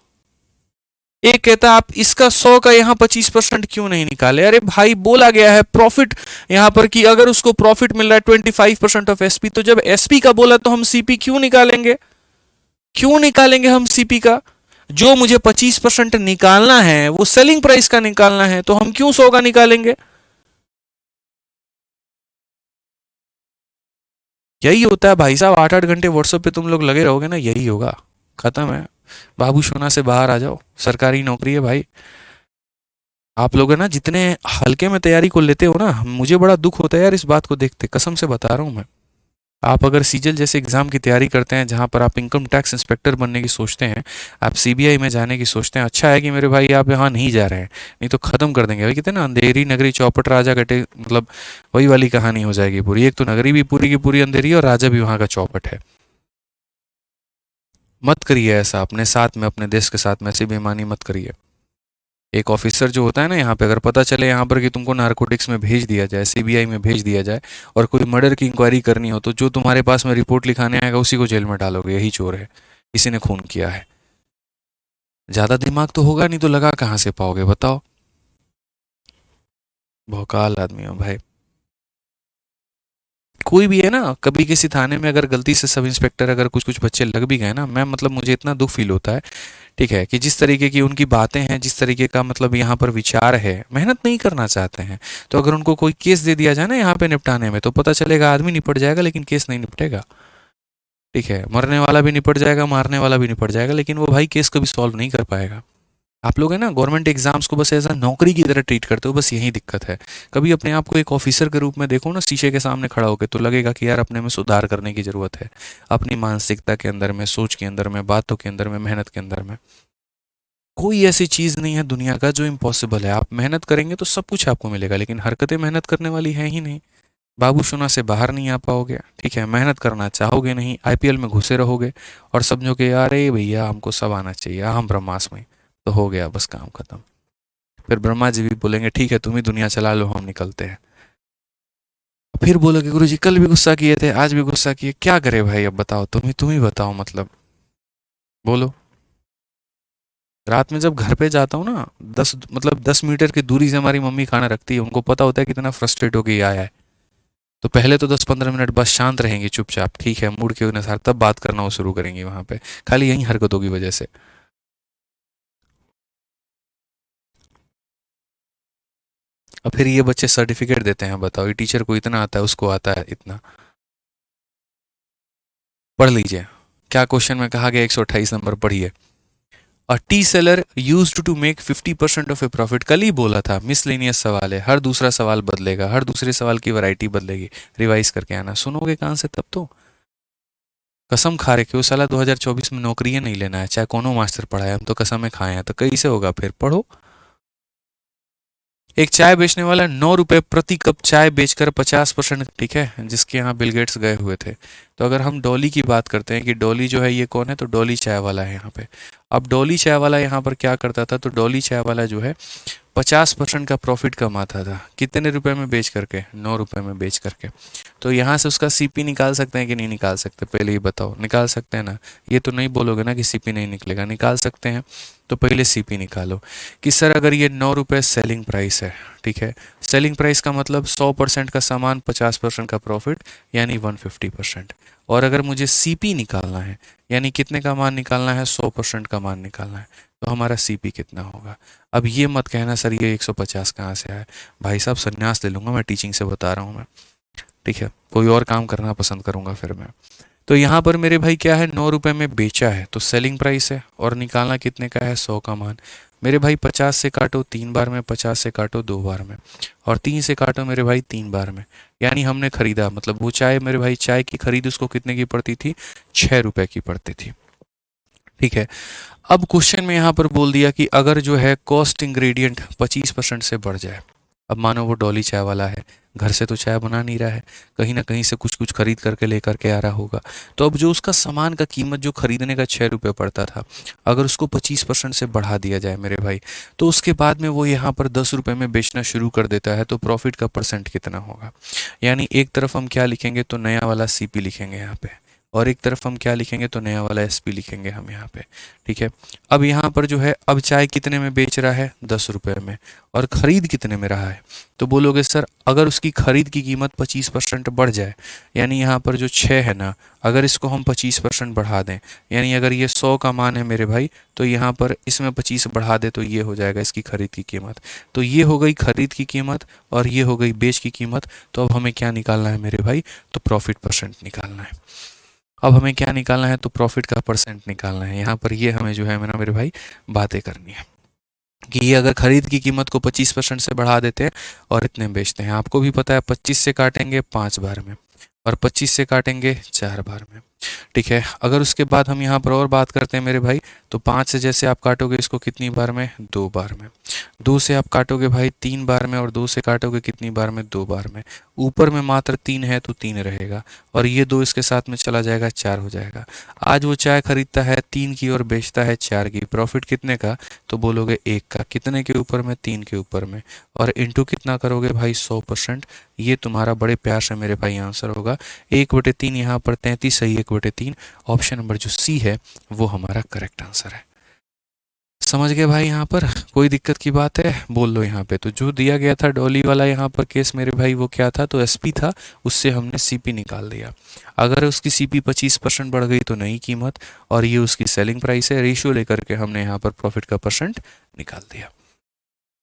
एक कहता है आप इसका 100 का यहाँ 25% क्यों नहीं निकाले? अरे भाई बोला गया है प्रॉफिट यहाँ पर कि अगर उसको प्रॉफिट मिल रहा है 25% ऑफ एसपी, तो जब एसपी का बोला तो हम सीपी क्यों निकालेंगे? क्यों निकालेंगे हम सीपी का? जो मुझे 25% निकालना है वो सेलिंग प्राइस का निकालना है, तो हम क्यों 100 का निकालेंगे? यही होता है भाई साहब, 8-8 घंटे व्हाट्सएप पे तुम लोग लगे रहोगे ना, यही होगा। खत्म है। बाबू सोना से बाहर आ जाओ, सरकारी नौकरी है भाई। आप लोग है ना जितने हल्के में तैयारी को लेते हो ना, मुझे बड़ा दुख होता है यार इस बात को देखते, कसम से बता रहा हूँ मैं। आप अगर सीजल जैसे एग्जाम की तैयारी करते हैं जहां पर आप इनकम टैक्स इंस्पेक्टर बनने की सोचते हैं, आप सीबीआई में जाने की सोचते हैं, अच्छा है कि मेरे भाई आप यहाँ नहीं जा रहे हैं, नहीं तो खत्म कर देंगे भाई। कहते हैं ना अंधेरी नगरी चौपट राजा कटे, मतलब वही वाली कहानी हो जाएगी पूरी। एक तो नगरी भी पूरी की पूरी अंधेरी है और राजा भी वहां का चौपट है। मत करिए ऐसा अपने साथ में, अपने देश के साथ में ऐसी बेईमानी मत करिए। एक ऑफिसर जो होता है ना यहाँ पे, अगर पता चले यहाँ पर कि तुमको नारकोटिक्स में भेज दिया जाए, सीबीआई में भेज दिया जाए, और कोई मर्डर की इंक्वायरी करनी हो, तो जो तुम्हारे पास में रिपोर्ट लिखाने आएगा उसी को जेल में डालोगे, यही चोर है, इसी ने खून किया है। ज्यादा दिमाग तो होगा नहीं तो लगा कहाँ से पाओगे बताओ? भौकाल आदमी हो भाई। कोई भी है ना, कभी किसी थाने में अगर गलती से सब इंस्पेक्टर अगर कुछ कुछ बच्चे लग भी गए ना, मैं मतलब मुझे इतना दुख फील होता है। ठीक है कि जिस तरीके की उनकी बातें हैं, जिस तरीके का मतलब यहाँ पर विचार है, मेहनत नहीं करना चाहते हैं, तो अगर उनको कोई केस दे दिया जाए ना यहाँ पे निपटाने में, तो पता चलेगा आदमी निपट जाएगा लेकिन केस नहीं निपटेगा। ठीक है, मरने वाला भी निपट जाएगा, मारने वाला भी निपट जाएगा, लेकिन वो भाई केस कभी सॉल्व नहीं कर पाएगा। आप लोग है ना गवर्नमेंट एग्जाम्स को बस ऐसा नौकरी की तरह ट्रीट करते हो, बस यही दिक्कत है। कभी अपने आप को एक ऑफिसर के रूप में देखो ना, शीशे के सामने खड़ा होकर, तो लगेगा कि यार अपने में सुधार करने की जरूरत है, अपनी मानसिकता के अंदर में, सोच के अंदर में, बातों के अंदर में, मेहनत के अंदर में। कोई ऐसी चीज नहीं है दुनिया का जो इम्पॉसिबल है। आप मेहनत करेंगे तो सब कुछ आपको मिलेगा, लेकिन हरकतें मेहनत करने वाली है ही नहीं। बाबू सोना से बाहर नहीं आ पाओगे। ठीक है, मेहनत करना चाहोगे नहीं, आईपीएल में घुसे रहोगे और समझोगे अरे भैया हमको सब आना चाहिए, हम ब्रह्मास्मि, तो हो गया बस काम खत्म। फिर ब्रह्मा जी भी बोलेंगे ठीक है तुम ही दुनिया चला लो, हम निकलते हैं। फिर बोलोगे गुरु जी कल भी गुस्सा किए थे, आज भी गुस्सा किए, क्या करे भाई? अब बताओ, तुम ही बताओ, मतलब बोलो। रात में जब घर पे जाता हूँ ना, 10 मीटर की दूरी से हमारी मम्मी खाना रखती है, उनको पता होता है कितना फ्रस्ट्रेट होकर आया है, तो पहले तो 10-15 मिनट बस शांत रहेंगी चुपचाप, ठीक है, मूड के अनुसार, तब बात करना वो शुरू करेंगी वहां पे, खाली यही हरकतों की वजह से। और फिर ये बच्चे सर्टिफिकेट देते हैं, बताओ, ये टीचर को इतना आता है, उसको आता है इतना। पढ़ लीजिए क्या क्वेश्चन में कहा गया, 128 नंबर पढ़िए। A tea seller used to make 50% of a profit. कल ही बोला था, मिसलेनियस सवाल है, हर दूसरा सवाल बदलेगा, हर दूसरे सवाल की वैरायटी बदलेगी, रिवाइज करके आना। सुनोगे कहाँ से तब तो? कसम खा रहे क्यों साला 2024 में नौकरी नहीं लेना है, चाहे कोनो मास्टर पढ़ाए, हम तो कसमें खाए हैं, तो कैसे होगा? फिर पढ़ो। एक चाय बेचने वाला 9 रुपए प्रति कप चाय बेचकर 50%, ठीक है, जिसके यहाँ बिल गेट्स गए हुए थे। तो अगर हम डॉली की बात करते हैं कि डॉली जो है ये कौन है, तो डॉली चाय वाला है यहाँ पे। अब डॉली चाय वाला यहाँ पर क्या करता था, तो डॉली चाय वाला जो है 50% का प्रॉफिट कमाता था। कितने रुपए में बेच करके? 9 रुपए में बेच करके। तो यहाँ से उसका सीपी निकाल सकते हैं कि नहीं निकाल सकते? पहले ही बताओ, निकाल सकते हैं ना? ये तो नहीं बोलोगे ना कि सीपी नहीं निकलेगा, निकाल सकते हैं। तो पहले सीपी निकालो कि सर अगर ये 9 रुपए सेलिंग प्राइस है, ठीक है, सेलिंग प्राइस का मतलब 100% का सामान 50% का प्रॉफिट, यानी 150%। और अगर मुझे सीपी निकालना है, यानी कितने का मान निकालना है, 100% का मान निकालना है, तो हमारा सीपी कितना होगा? अब ये मत कहना सर ये 150 कहाँ से आया। भाई साहब संन्यास ले लूँगा मैं, टीचिंग से बता रहा हूँ मैं, ठीक है, कोई और काम करना पसंद करूँगा फिर मैं। तो यहाँ पर मेरे भाई क्या है, 9 रुपए में बेचा है तो सेलिंग प्राइस है, और निकालना कितने का है, 100 का मान। मेरे भाई 50 से काटो 3 बार में, 50 से काटो 2 बार में, और 3 से काटो मेरे भाई 3 बार में। यानी हमने खरीदा, मतलब वो चाय मेरे भाई, चाय की खरीद उसको कितने की पड़ती थी, 6 रुपए की पड़ती थी, ठीक है। अब क्वेश्चन में यहाँ पर बोल दिया कि अगर जो है कॉस्ट इंग्रेडिएंट 25% से बढ़ जाए। अब मानो वो डॉली चाय वाला है, घर से तो चाय बना नहीं रहा है, कहीं ना कहीं से कुछ कुछ खरीद करके लेकर के आ रहा होगा। तो अब जो उसका सामान का कीमत जो खरीदने का 6 रुपये पड़ता था, अगर उसको 25% से बढ़ा दिया जाए मेरे भाई, तो उसके बाद में वो यहाँ पर 10 रुपये में बेचना शुरू कर देता है, तो प्रॉफिट का परसेंट कितना होगा? यानी एक तरफ हम क्या लिखेंगे, तो नया वाला सीपी लिखेंगे यहाँ पे, और एक तरफ हम क्या लिखेंगे, तो नया वाला एसपी लिखेंगे हम यहाँ पे, ठीक है। अब यहाँ पर जो है, अब चाय कितने में बेच रहा है, 10 रुपये में, और खरीद कितने में रहा है? तो बोलोगे सर अगर उसकी खरीद की कीमत 25% बढ़ जाए, यानी यहाँ पर जो 6 है ना, अगर इसको हम 25% बढ़ा दें, यानी अगर ये 100 का मान है मेरे भाई, तो यहाँ पर इसमें 25 बढ़ा दे तो ये हो जाएगा इसकी खरीद की कीमत। तो ये हो गई खरीद की कीमत, और ये हो गई बेच की कीमत। तो अब हमें क्या निकालना है मेरे भाई, तो प्रॉफिट परसेंट निकालना है। अब हमें क्या निकालना है, तो प्रॉफिट का परसेंट निकालना है। यहाँ पर ये हमें जो है मेरे भाई बातें करनी है कि ये अगर खरीद की कीमत को 25% से बढ़ा देते हैं और इतने में बेचते हैं। आपको भी पता है 25 से काटेंगे 5 बार में, और 25 से काटेंगे 4 बार में, ठीक है। अगर उसके बाद हम यहाँ पर और बात करते हैं मेरे भाई, तो 5 से जैसे आप काटोगे इसको कितनी बार में, 2 बार में। 2 से आप काटोगे भाई 3 बार में, और 2 से काटोगे कितनी बार में, 2 बार में। ऊपर में मात्र 3 है तो 3 रहेगा, और ये 2 इसके साथ में चला जाएगा, 4 हो जाएगा। आज वो चाय खरीदता है 3 की और बेचता है 4 की, प्रॉफिट कितने का, तो बोलोगे 1 का। कितने के ऊपर में, 3 के ऊपर में, और इंटू कितना करोगे भाई, 100%। ये तुम्हारा बड़े प्यार से मेरे भाई आंसर होगा 1/3। यहाँ पर 33 सही, 1/3। ऑप्शन नंबर जो सी है वो हमारा करेक्ट आंसर है। समझ गए भाई? यहाँ पर कोई दिक्कत की बात है, बोल लो यहाँ पे। तो जो दिया गया था डॉली वाला यहाँ पर केस मेरे भाई, वो क्या था, तो एसपी था, उससे हमने सीपी निकाल दिया। अगर उसकी सीपी 25% बढ़ गई तो नई कीमत, और ये उसकी सेलिंग प्राइस है, रेशियो लेकर के हमने यहाँ पर प्रॉफिट का परसेंट निकाल दिया,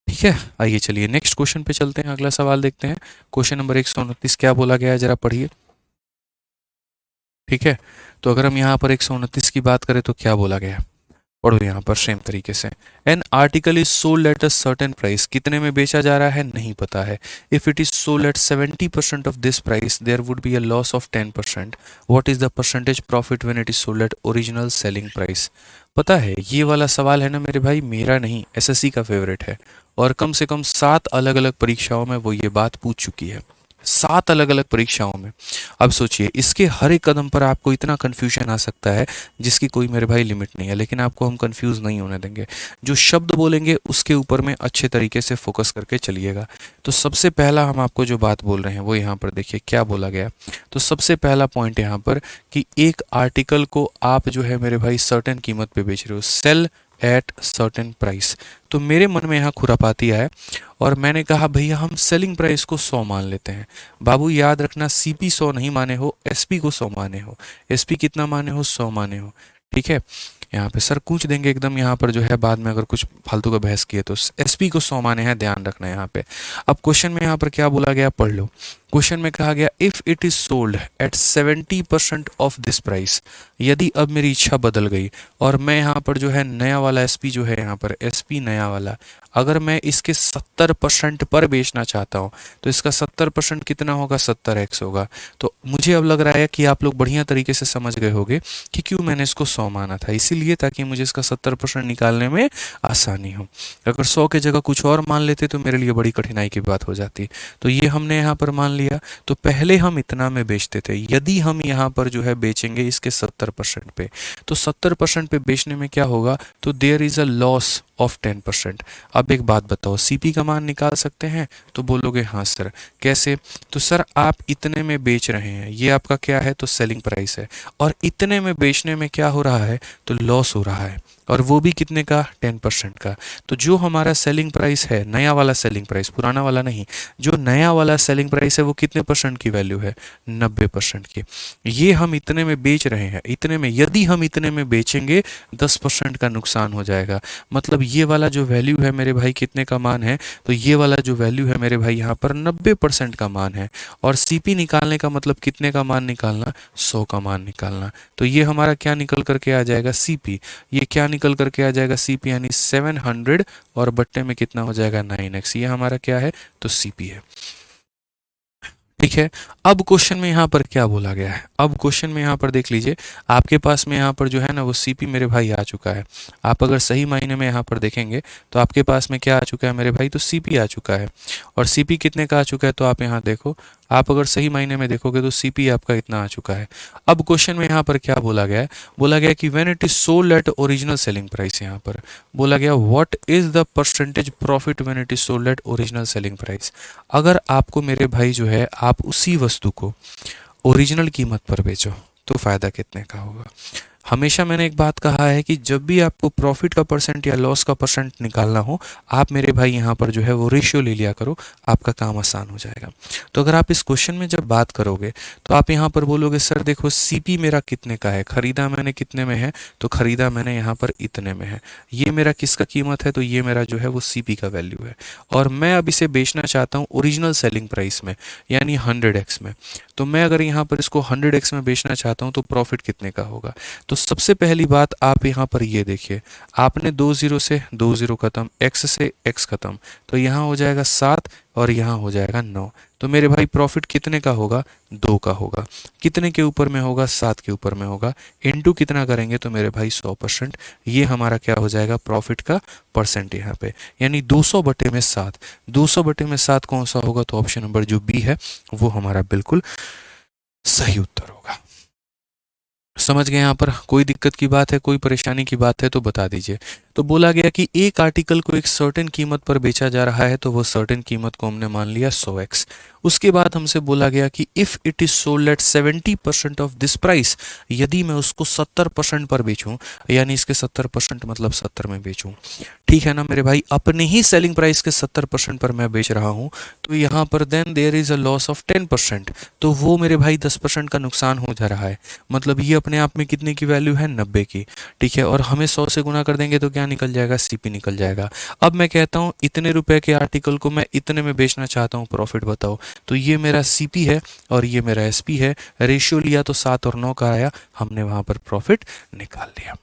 ठीक है। आइए चलिए नेक्स्ट क्वेश्चन पे चलते हैं, अगला सवाल देखते हैं। क्वेश्चन नंबर 129 क्या बोला गया है, जरा पढ़िए, ठीक है। तो अगर हम यहाँ पर 129 की बात करें तो क्या बोला गया है, पढ़ो यहाँ पर सेम तरीके से। An article is sold at a certain price, कितने में बेचा जा रहा है नहीं पता है। If it is sold at 70% off this price there would be a loss of 10%। What is the percentage profit when it is sold at original selling price? पता है ये वाला सवाल है ना मेरे भाई, मेरा नहीं, एसएससी का फेवरेट है, और कम से कम 7 अलग अलग परीक्षाओं में वो ये बात पूछ चुकी है, 7 अलग अलग परीक्षाओं में। अब सोचिए इसके हर एक कदम पर आपको इतना कन्फ्यूजन आ सकता है जिसकी कोई मेरे भाई लिमिट नहीं है, लेकिन आपको हम कंफ्यूज नहीं होने देंगे। जो शब्द बोलेंगे उसके ऊपर में अच्छे तरीके से फोकस करके चलिएगा। तो सबसे पहला हम आपको जो बात बोल रहे हैं वो यहाँ पर देखिए क्या बोला गया। तो सबसे पहला पॉइंट यहाँ पर कि एक आर्टिकल को आप जो है मेरे भाई सर्टेन कीमत पे बेच रहे हो, सेल एट सर्टेन प्राइस। तो मेरे मन में यहाँ खुरापाती आया और मैंने कहा भैया हम सेलिंग प्राइस को 100 मान लेते हैं। बाबू याद रखना सीपी 100 नहीं माने हो, एसपी को 100 माने हो। एसपी कितना माने हो, 100 माने हो, ठीक है। यहाँ पे सर पूछ देंगे एकदम, यहाँ पर जो है बाद में अगर कुछ फालतू का बहस किए तो एसपी को 100 माने हैं, ध्यान रखना है यहाँ पे। अब क्वेश्चन में यहाँ पर क्या बोला गया पढ़ लो। क्वेश्चन में कहा गया if it is sold at 70% off this price, यदि अब मेरी इच्छा बदल गई और मैं यहाँ पर जो है नया वाला एसपी जो है यहाँ पर एसपी नया वाला, अगर मैं इसके 70% पर बेचना चाहता हूँ तो इसका 70% कितना होगा, 70x होगा। तो मुझे अब लग रहा है कि आप लोग बढ़िया तरीके से समझ गए होंगे कि क्यों मैंने इसको 100 माना था, इसीलिए ताकि मुझे इसका 70% निकालने में आसानी हो। अगर 100 के जगह कुछ और मान लेते तो मेरे लिए बड़ी कठिनाई की बात हो जाती। तो ये हमने यहाँ पर मान लिया। तो पहले हम इतना में बेचते थे, यदि हम यहाँ पर जो है बेचेंगे इसके 70% पे, तो 70% पे बेचने में क्या होगा, तो there is a loss of 10%। अब एक बात बताओ, सीपी का मान निकाल सकते हैं? तो बोलोगे हाँ सर। कैसे? तो सर आप इतने में बेच रहे हैं, ये आपका क्या है, तो सेलिंग प्राइस है, और इतने में बेचने में क्या हो रहा है, तो लॉस हो रहा है, और वो भी कितने का, 10% का। तो जो हमारा सेलिंग प्राइस है, नया वाला सेलिंग प्राइस, पुराना वाला नहीं, जो नया वाला सेलिंग प्राइस है वो कितने परसेंट की वैल्यू है, 90% की। ये हम इतने में बेच रहे हैं, इतने में, यदि हम इतने में बेचेंगे 10% का नुकसान हो जाएगा। मतलब ये वाला जो वैल्यू है मेरे भाई कितने का मान है, तो ये वाला जो वैल्यू है मेरे भाई यहाँ पर 90% का मान है। और सीपी निकालने का मतलब कितने का मान निकालना, 100 का मान निकालना। तो ये हमारा क्या निकल करके आ जाएगा, सीपी। ये क्या निकल करके आ जाएगा, सीपी, यानी 700 और बट्टे में कितना हो जाएगा, 9x। ये हमारा क्या है, तो सीपी है। ठीक है। अब क्वेश्चन में यहाँ पर क्या बोला गया है, अब क्वेश्चन में यहाँ पर देख लीजिए, आपके पास में यहाँ पर जो है ना वो सीपी मेरे भाई आ चुका है। आप अगर सही मायने में यहाँ पर देखेंगे तो आपके पास में क्या आ चुका है मेरे भाई, तो सीपी आ चुका है। और सीपी कितने का आ चुका है, तो आप यहाँ देखो, आप अगर सही मायने में देखोगे तो सीपी आपका इतना आ चुका है। अब क्वेश्चन में यहाँ पर क्या बोला गया है, बोला गया कि when it is sold at original selling price, यहाँ पर बोला गया what is the percentage profit when it is sold at original selling price. अगर आपको मेरे भाई जो है, आप उसी वस्तु को ओरिजिनल कीमत पर बेचो तो फायदा कितने का होगा। हमेशा मैंने एक बात कहा है कि जब भी आपको प्रॉफिट का परसेंट या लॉस का परसेंट निकालना हो, आप मेरे भाई यहाँ पर जो है वो रेशियो ले लिया करो, आपका काम आसान हो जाएगा। तो अगर आप इस क्वेश्चन में जब बात करोगे तो आप यहाँ पर बोलोगे सर देखो सीपी मेरा कितने का है, खरीदा मैंने कितने में है, तो खरीदा मैंने यहाँ पर इतने में है। ये मेरा किसका कीमत है, तो ये मेरा जो है वो सीपी का वैल्यू है। और मैं अब इसे बेचना चाहता हूँ ओरिजिनल सेलिंग प्राइस में, यानी 100x में। तो मैं अगर यहाँ पर इसको 100x में बेचना चाहता हूँ तो प्रॉफिट कितने का होगा। तो सबसे पहली बात आप यहाँ पर ये देखिए, आपने 2 0 से 2 0 खत्म, x से x खत्म, तो यहाँ हो जाएगा 7 और यहाँ हो जाएगा 9। तो मेरे भाई प्रॉफिट कितने का होगा, 2 का होगा। कितने के ऊपर में होगा, 7 के ऊपर में होगा। इनटू कितना करेंगे तो मेरे भाई 100%। ये हमारा क्या हो जाएगा, प्रॉफिट का परसेंट यहाँ पे, यानी 200 बटे में 7। 200 बटे में 7 कौन सा होगा, तो ऑप्शन नंबर जो बी है वो हमारा बिल्कुल सही उत्तर होगा। समझ गए? यहाँ पर कोई दिक्कत की बात है, कोई परेशानी की बात है तो बता दीजिए। तो बोला गया कि एक आर्टिकल को एक सर्टेन कीमत पर बेचा जा रहा है, तो वो सर्टेन कीमत को हमने मान लिया 100x। उसके बाद हमसे बोला गया कि if it is sold at 70% off this price, यदि मैं उसको 70% पर बेचूं, यानी इसके 70% मतलब 70 में बेचूं, ठीक है ना मेरे भाई, अपने ही सेलिंग प्राइस के 70% पर मैं बेच रहा हूं, तो यहाँ पर then there is a loss of 10%। तो वो मेरे भाई 10% का नुकसान हो जा रहा है। मतलब ये अपने आप में कितने की वैल्यू है, 90 की। ठीक है, और हमें 100 से गुना कर देंगे तो क्या निकल जाएगा, सीपी निकल जाएगा। अब मैं कहता हूँ इतने रुपए के आर्टिकल को मैं इतने में बेचना चाहता हूँ, प्रॉफिट बताओ। तो ये मेरा सीपी है और ये मेरा एसपी है। रेशियो लिया तो 7 और 9 का आया, हमने वहां पर प्रॉफिट निकाल लिया।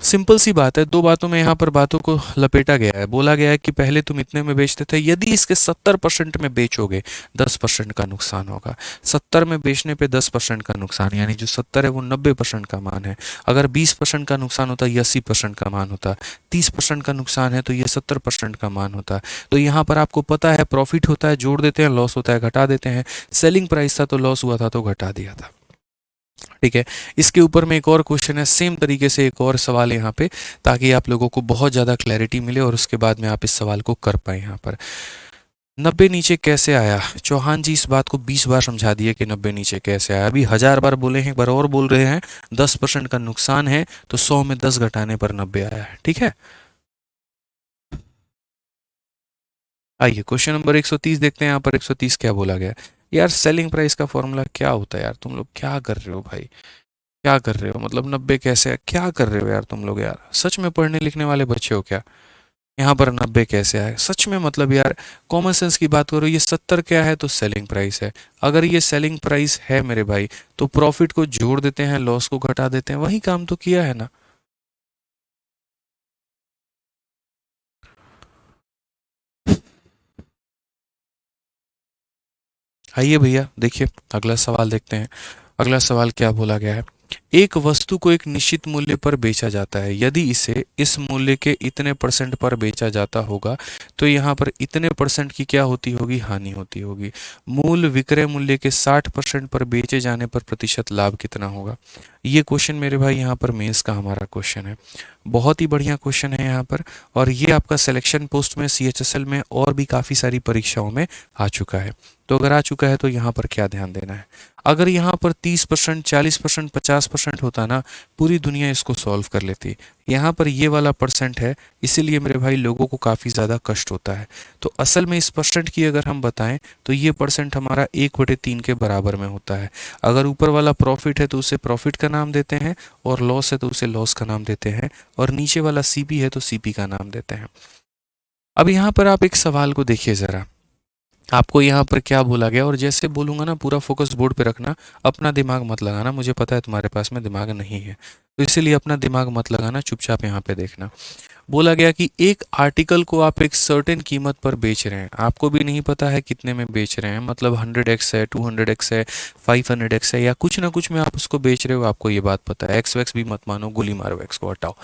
सिंपल सी बात है, दो बातों में यहाँ पर बातों को लपेटा गया है। बोला गया है कि पहले तुम इतने में बेचते थे, यदि इसके 70% में बेचोगे 10% का नुकसान होगा। 70 में बेचने पे 10% का नुकसान, यानी जो 70 है वो 90% का मान है। अगर 20% का नुकसान होता ये 80% का मान होता। 30% का नुकसान है तो ये 70% का मान होता। तो यहाँ पर आपको पता है प्रॉफिट होता है जोड़ देते हैं, लॉस होता है घटा देते हैं। सेलिंग प्राइस था तो लॉस हुआ था तो घटा दिया था। ठीक है, इसके ऊपर में एक और क्वेश्चन है, सेम तरीके से एक और सवाल यहाँ पे, ताकि आप लोगों को बहुत ज़्यादा क्लैरिटी मिले और उसके बाद में आप इस सवाल को कर पाए। यहाँ पर 90 नीचे कैसे आया, चौहान जी इस बात को 20 बार समझा दिए कि 90 नीचे कैसे आया। अभी 1000 बार बोले हैं, एक बार और बोल रहे हैं। 10% का नुकसान है तो 100 में 10 घटाने पर 90 आया है। ठीक है, आइए क्वेश्चन नंबर 130 देखते हैं। यहाँ पर 130 क्या बोला गया। यार सेलिंग प्राइस का फॉर्मूला क्या होता है यार, तुम लोग क्या कर रहे हो भाई, क्या कर रहे हो, मतलब 90 कैसे है, क्या कर रहे हो यार तुम लोग, यार सच में पढ़ने लिखने वाले बच्चे हो क्या। यहाँ पर 90 कैसे आए सच में, मतलब यार कॉमन सेंस की बात करो, ये 70 क्या है तो सेलिंग प्राइस है। अगर ये सेलिंग प्राइस है मेरे भाई तो प्रॉफिट को जोड़ देते हैं, लॉस को घटा देते हैं, वही काम तो किया है ना। आइए भैया देखिए, अगला सवाल देखते हैं। अगला सवाल क्या बोला गया है। एक वस्तु को एक निश्चित मूल्य पर बेचा जाता है, यदि इसे इस मूल्य के इतने परसेंट पर बेचा जाता होगा तो यहाँ पर इतने परसेंट की क्या होती होगी, हानि होती होगी। मूल विक्रय मूल्य के 60% पर बेचे जाने पर प्रतिशत लाभ कितना होगा। ये क्वेश्चन मेरे भाई यहाँ पर मेंस का हमारा क्वेश्चन है, बहुत ही बढ़िया क्वेश्चन है यहाँ पर। और ये आपका सिलेक्शन पोस्ट में, CHSL में और भी काफ़ी सारी परीक्षाओं में आ चुका है। तो अगर आ चुका है तो यहाँ पर क्या ध्यान देना है। अगर यहाँ पर 30%, 40%, 50% होता ना, पूरी दुनिया इसको सॉल्व कर लेती। यहाँ पर ये वाला परसेंट है, इसीलिए मेरे भाई लोगों को काफ़ी ज़्यादा कष्ट होता है। तो असल में इस परसेंट की अगर हम बताएं तो ये परसेंट हमारा 1/3 के बराबर में होता है। अगर ऊपर वाला प्रॉफिट है तो उसे प्रॉफिट का नाम देते हैं, और लॉस है तो उसे लॉस का नाम देते हैं, और नीचे वाला CP है तो CP का नाम देते हैं। अब यहाँ पर आप एक सवाल को देखिए ज़रा, आपको यहाँ पर क्या बोला गया, और जैसे बोलूंगा ना पूरा फोकस बोर्ड पे रखना, अपना दिमाग मत लगाना, मुझे पता है तुम्हारे पास में दिमाग नहीं है, तो इसीलिए अपना दिमाग मत लगाना, चुपचाप यहाँ पे देखना। बोला गया कि एक आर्टिकल को आप एक सर्टेन कीमत पर बेच रहे हैं, आपको भी नहीं पता है कितने में बेच रहे हैं, मतलब 100x है, 200x है, 500x है, या कुछ ना कुछ में आप उसको बेच रहे हो, आपको ये बात पता है। एक्स वैक्स भी मत मानो, गोली मारो, एक्स को हटाओ,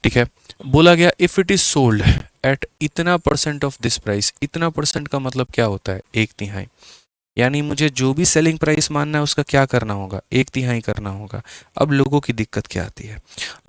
ठीक है। बोला गया if it is sold eight इतना परसेंट ऑफ दिस प्राइस, इतना परसेंट का मतलब क्या होता है, 1/3। यानी मुझे जो भी सेलिंग प्राइस मानना है उसका क्या करना होगा, 1/3 करना होगा। अब लोगों की दिक्कत क्या आती है,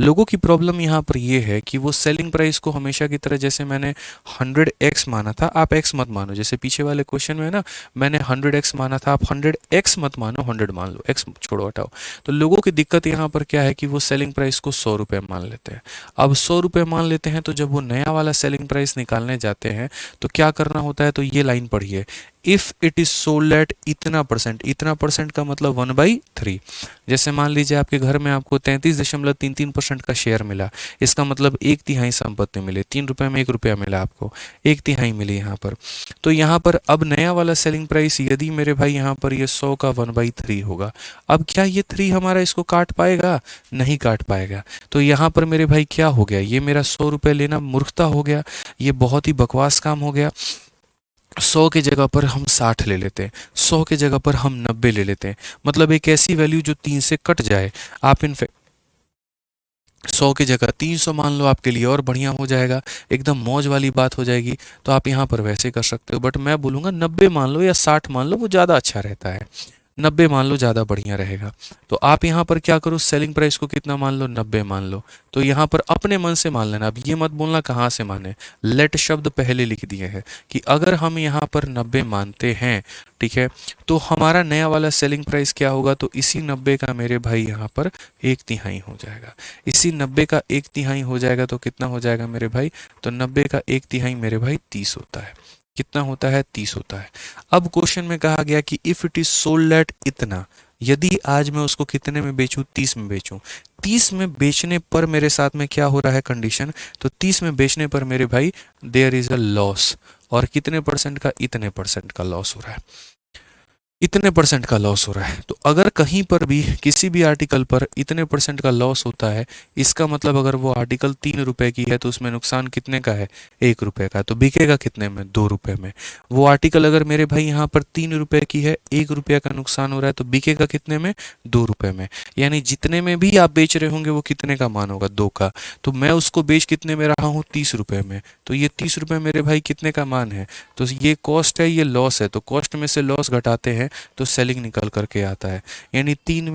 लोगों की प्रॉब्लम यहाँ पर ये है कि वो सेलिंग प्राइस को हमेशा की तरह, जैसे मैंने 100x माना था, आप x मत मानो, जैसे पीछे वाले क्वेश्चन में है ना, मैंने 100x माना था, आप 100x मत मानो, 100 मान लो, x छोड़ो हटाओ। तो लोगों की दिक्कत यहाँ पर क्या है कि वो सेलिंग प्राइस को 100 रुपये मान लेते हैं। अब 100 रुपये मान लेते हैं तो जब वो नया वाला सेलिंग प्राइस निकालने जाते हैं तो क्या करना होता है, तो ये लाइन पढ़िए, if it is sold eight इतना परसेंट, इतना परसेंट का मतलब 1/3। जैसे मान लीजिए आपके घर में आपको 33.33% का शेयर मिला, इसका मतलब 1/3 संपत्ति मिली, 3 रुपये में 1 रुपया मिला आपको, 1/3 मिली यहाँ पर। तो यहाँ पर अब नया वाला सेलिंग प्राइस यदि मेरे भाई यहाँ पर ये 100 का 1/3 होगा, अब क्या ये 3 हमारा इसको काट पाएगा, नहीं काट पाएगा। तो यहाँ पर मेरे भाई क्या हो गया, ये मेरा 100 रुपये लेना मूर्खता हो गया, ये बहुत ही बकवास काम हो गया। 100 की जगह पर हम 60 ले लेते हैं, 100 की जगह पर हम 90 ले लेते हैं, मतलब एक ऐसी वैल्यू जो 3 से कट जाए। आप इनफैक्ट 100 की जगह 300 मान लो, आपके लिए और बढ़िया हो जाएगा, एकदम मौज वाली बात हो जाएगी। तो आप यहाँ पर वैसे कर सकते हो, बट मैं बोलूँगा 90 मान लो या 60 मान लो, वो ज़्यादा अच्छा रहता है। 90 मान लो, ज़्यादा बढ़िया रहेगा। तो आप यहाँ पर क्या करो, सेलिंग प्राइस को कितना मान लो, 90 मान लो। तो यहाँ पर अपने मन से मान लेना, अब ये मत बोलना कहाँ से माने, लेट शब्द पहले लिख दिए हैं कि अगर हम यहाँ पर 90 मानते हैं, ठीक है, तो हमारा नया वाला सेलिंग प्राइस क्या होगा, तो इसी 90 का मेरे भाई यहाँ पर 1/3 हो जाएगा। इसी 90 का 1/3 हो जाएगा तो कितना हो जाएगा मेरे भाई, तो 90 का 1/3 मेरे भाई 30 होता है। कितना होता है, 30 होता है। अब क्वेश्चन में कहा गया कि if it is sold eight इतना, यदि आज मैं उसको कितने में बेचूं, 30 में बेचूं। 30 में बेचने पर मेरे साथ में क्या हो रहा है कंडीशन, तो 30 में बेचने पर मेरे भाई देयर इज अ लॉस, और कितने परसेंट का, इतने परसेंट का लॉस हो रहा है, इतने परसेंट का लॉस हो रहा है। तो अगर कहीं पर भी किसी भी आर्टिकल पर इतने परसेंट का लॉस होता है, इसका मतलब अगर वो आर्टिकल 3 रुपए की है तो उसमें नुकसान कितने का है, 1 रुपए का। तो बिकेगा कितने में, 2 रुपए में। वो आर्टिकल अगर मेरे भाई यहाँ पर 3 रुपए की है, 1 रुपया का नुकसान हो रहा है, तो बिकेगा कितने में, 2 रुपए में। यानी जितने में भी आप बेच रहे होंगे वो कितने का मान होगा, 2 का। तो मैं उसको बेच कितने में रहा हूँ, 30 रुपए में। तो ये 30 रुपए मेरे भाई कितने का मान है, तो ये कॉस्ट है, ये लॉस है। तो कॉस्ट में से लॉस घटाते हैं तो सेलिंग निकल करके आता है। यानी 3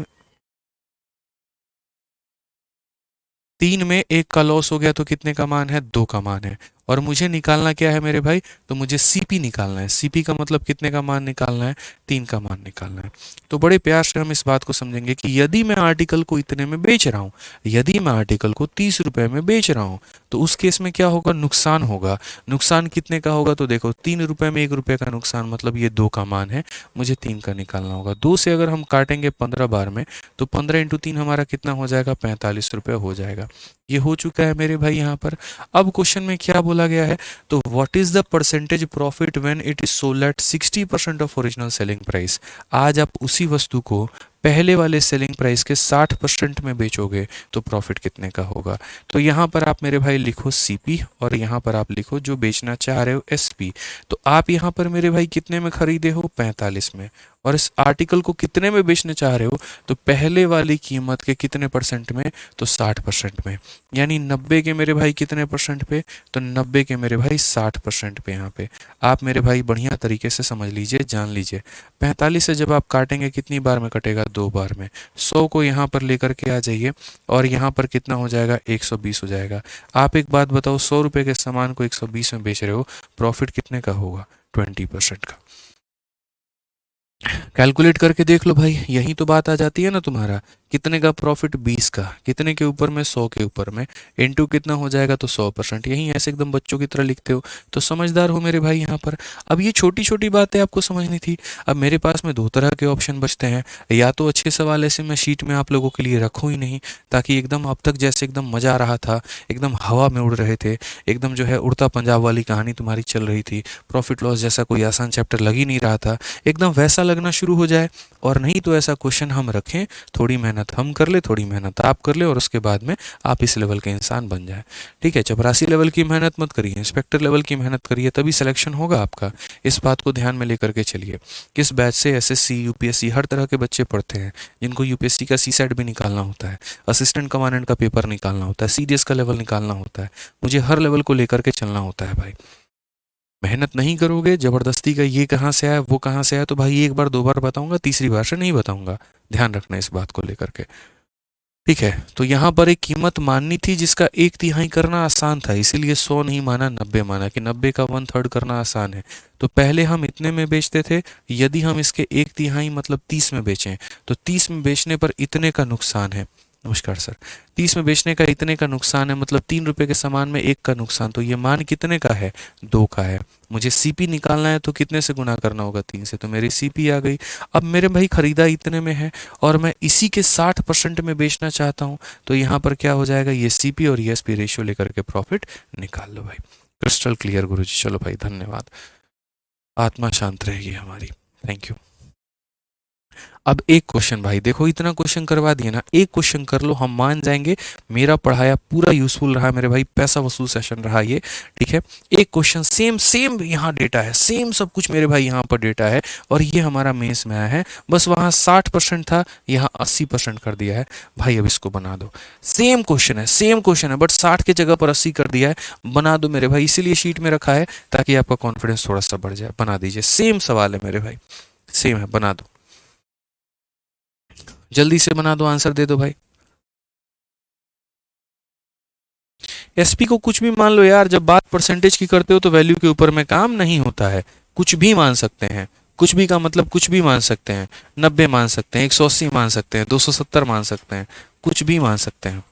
में 1 का लॉस हो गया तो कितने का मान है, 2 का मान है। और मुझे निकालना क्या है मेरे भाई, तो मुझे CP निकालना है। CP का मतलब कितने का मान निकालना है, 3 का मान निकालना है। तो बड़े प्यार से हम इस बात को समझेंगे कि यदि मैं आर्टिकल को इतने में बेच रहा हूँ, यदि मैं आर्टिकल को 30 रुपए में बेच रहा हूँ, तो उस केस में क्या होगा, नुकसान होगा। नुकसान कितने का होगा, तो देखो 3 रुपए में 1 रुपये का नुकसान, मतलब ये 2 का मान है, मुझे 3 का निकालना होगा। 2 से अगर हम काटेंगे 15 बार में, तो 15 × 3 हमारा कितना हो जाएगा, 45 रुपये हो जाएगा। ये हो चुका है मेरे भाई यहाँ पर। अब क्वेश्चन में क्या बोला गया है, तो what is the percentage profit when it is sold eight 60% of original selling price. आज आप उसी वस्तु को पहले वाले सेलिंग प्राइस के 60% में बेचोगे तो प्रॉफिट कितने का होगा। तो यहाँ पर आप मेरे भाई लिखो सीपी और यहाँ पर आप लिखो जो बेचना चाह रहे हो एसपी। तो आप यहाँ पर मेरे भाई कितने में खरीदे हो, 45 में, और इस आर्टिकल को कितने में बेचने चाह रहे हो, तो पहले वाली कीमत के कितने परसेंट में, तो 60% में। यानी 90 के मेरे भाई कितने परसेंट पे, तो 90 के मेरे भाई 60% पे। यहाँ पे आप मेरे भाई बढ़िया तरीके से समझ लीजिए, जान लीजिए। 45 से जब आप काटेंगे कितनी बार में कटेगा, 2 बार में। 100 को यहाँ पर लेकर के आ जाइए और यहाँ पर कितना हो जाएगा, 120 हो जाएगा। आप एक बात बताओ, 100 रुपये के सामान को 120 में बेच रहे हो, प्रॉफिट कितने का होगा, 20% का। कैलकुलेट करके देख लो भाई, यही तो बात आ जाती है ना तुम्हारा। कितने का प्रॉफिट, 20 का, कितने के ऊपर में, 100 के ऊपर में, इनटू कितना हो जाएगा, तो 100%। यही ऐसे एकदम बच्चों की तरह लिखते हो, तो समझदार हो मेरे भाई यहाँ पर। अब ये छोटी छोटी बातें आपको समझनी थी। अब मेरे पास में दो तरह के ऑप्शन बचते हैं, या तो अच्छे सवाल ऐसे मैं शीट में आप लोगों के लिए रखूँ ही नहीं, ताकि एकदम अब तक जैसे एकदम मज़ा आ रहा था, एकदम हवा में उड़ रहे थे, एकदम जो है उड़ता पंजाब वाली कहानी तुम्हारी चल रही थी, प्रॉफिट लॉस जैसा कोई आसान चैप्टर लग ही नहीं रहा था, एकदम वैसा लगना शुरू हो जाए। और नहीं तो ऐसा क्वेश्चन हम रखें, थोड़ी मेहनत हम कर ले, थोड़ी मेहनत आप कर ले, और उसके बाद में आप इस लेवल के इंसान बन जाए। ठीक है, चपरासी लेवल की मेहनत मत करिए, इंस्पेक्टर लेवल की मेहनत करिए, तभी सिलेक्शन होगा आपका। इस बात को ध्यान में लेकर के चलिए। किस बैच से एसएससी यूपीएससी हर तरह के बच्चे पढ़ते हैं, जिनको यूपीएससी का सी सेट भी निकालना होता है, असिस्टेंट कमांडेंट का पेपर निकालना होता है, सीडीएस का लेवल निकालना होता है। मुझे हर लेवल को लेकर के चलना होता है भाई। मेहनत नहीं करोगे, जबरदस्ती का ये कहाँ से आया वो कहाँ से आया, तो भाई एक बार दो बार बताऊंगा, तीसरी बार से नहीं बताऊंगा। ध्यान रखना इस बात को लेकर के। ठीक है, तो यहाँ पर एक कीमत माननी थी जिसका 1/3 करना आसान था, इसीलिए 100 नहीं माना, 90 माना, कि 90 का 1/3 करना आसान है। तो पहले हम इतने में बेचते थे, यदि हम इसके 1/3 मतलब 30 में बेचें, तो 30 में बेचने पर इतने का नुकसान है। नमस्कार सर। 30 में बेचने का इतने का नुकसान है, मतलब 3 रुपए के सामान में 1 का नुकसान, तो ये मान कितने का है, 2 का है। मुझे सीपी निकालना है तो कितने से गुना करना होगा, 3 से, तो मेरी सीपी आ गई। अब मेरे भाई खरीदा इतने में है और मैं इसी के 60% में बेचना चाहता हूँ, तो यहाँ पर क्या हो जाएगा, ये सीपी और ये एसपी रेशियो लेकर के प्रॉफिट निकाल लो भाई। क्रिस्टल क्लियर गुरुजी, चलो भाई धन्यवाद, आत्मा शांत रहेगी हमारी। Thank you. अब एक क्वेश्चन भाई देखो, इतना क्वेश्चन करवा दिए ना, एक क्वेश्चन कर लो, हम मान जाएंगे मेरा पढ़ाया पूरा यूजफुल रहा मेरे भाई, पैसा वसूल सेशन रहा ये। ठीक है, एक क्वेश्चन सेम सेम यहाँ डेटा है, सेम सब कुछ मेरे भाई यहाँ पर डेटा है, और ये हमारा मेंस में आया है। बस वहाँ 60% था, यहाँ 80% कर दिया है भाई। अब इसको बना दो, सेम क्वेश्चन है, सेम क्वेश्चन है, बट 60 की जगह पर 80 कर दिया है। बना दो मेरे भाई, इसीलिए शीट में रखा है ताकि आपका कॉन्फिडेंस थोड़ा सा बढ़ जाए। बना दीजिए, सेम सवाल है मेरे भाई, सेम है, बना दो, जल्दी से बना दो, आंसर दे दो भाई। एसपी को कुछ भी मान लो यार, जब बात परसेंटेज की करते हो तो वैल्यू के ऊपर में काम नहीं होता है, कुछ भी मान सकते हैं। कुछ भी का मतलब कुछ भी मान सकते हैं, 90 मान सकते हैं, 180 मान सकते हैं, 270 मान सकते हैं, कुछ भी मान सकते हैं।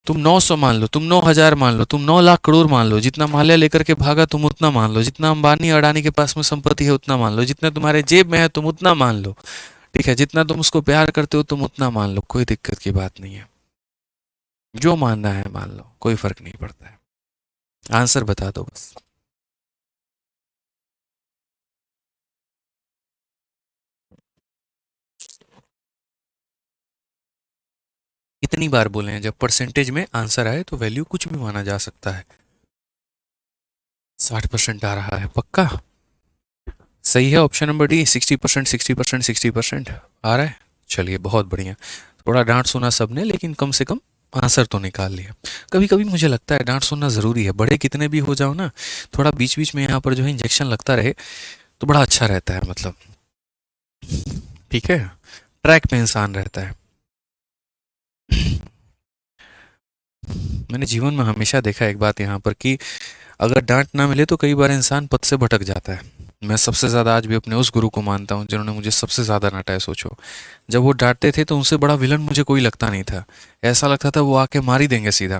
तुम 900 मान लो, तुम 9,000 मान लो, तुम 9 लाख करोड़ मान लो, जितना माल्या लेकर के भागा तुम उतना मान लो, जितना अंबानी अडानी के पास में संपत्ति है उतना मान लो, जितना तुम्हारे जेब में है तुम उतना मान लो। ठीक है, जितना तुम उसको प्यार करते हो तुम उतना मान लो, कोई दिक्कत की बात नहीं है। जो मानना है मान लो, कोई फर्क नहीं पड़ता है। आंसर बता दो बस। इतनी बार बोले हैं, जब परसेंटेज में आंसर आए तो वैल्यू कुछ भी माना जा सकता है। 60% आ रहा है पक्का? सही है ऑप्शन नंबर डी, 60%, 60%, 60% आ रहा है। चलिए बहुत बढ़िया। थोड़ा डांट सुना सबने, लेकिन कम से कम आंसर तो निकाल लिया। कभी कभी मुझे लगता है डांट सुनना ज़रूरी है, बड़े कितने भी हो जाओ ना, थोड़ा बीच बीच में यहाँ पर जो है इंजेक्शन लगता रहे तो बड़ा अच्छा रहता है, मतलब ठीक है, ट्रैक पे इंसान रहता है। मैंने जीवन में हमेशा देखा एक बात यहाँ पर कि अगर डांट ना मिले तो कई बार इंसान पथ से भटक जाता है। मैं सबसे ज़्यादा आज भी अपने उस गुरु को मानता हूँ जिन्होंने मुझे सबसे ज़्यादा डांटा है। सोचो, जब वो डांटते थे तो उनसे बड़ा विलन मुझे कोई लगता नहीं था, ऐसा लगता था वो आके मार ही देंगे सीधा।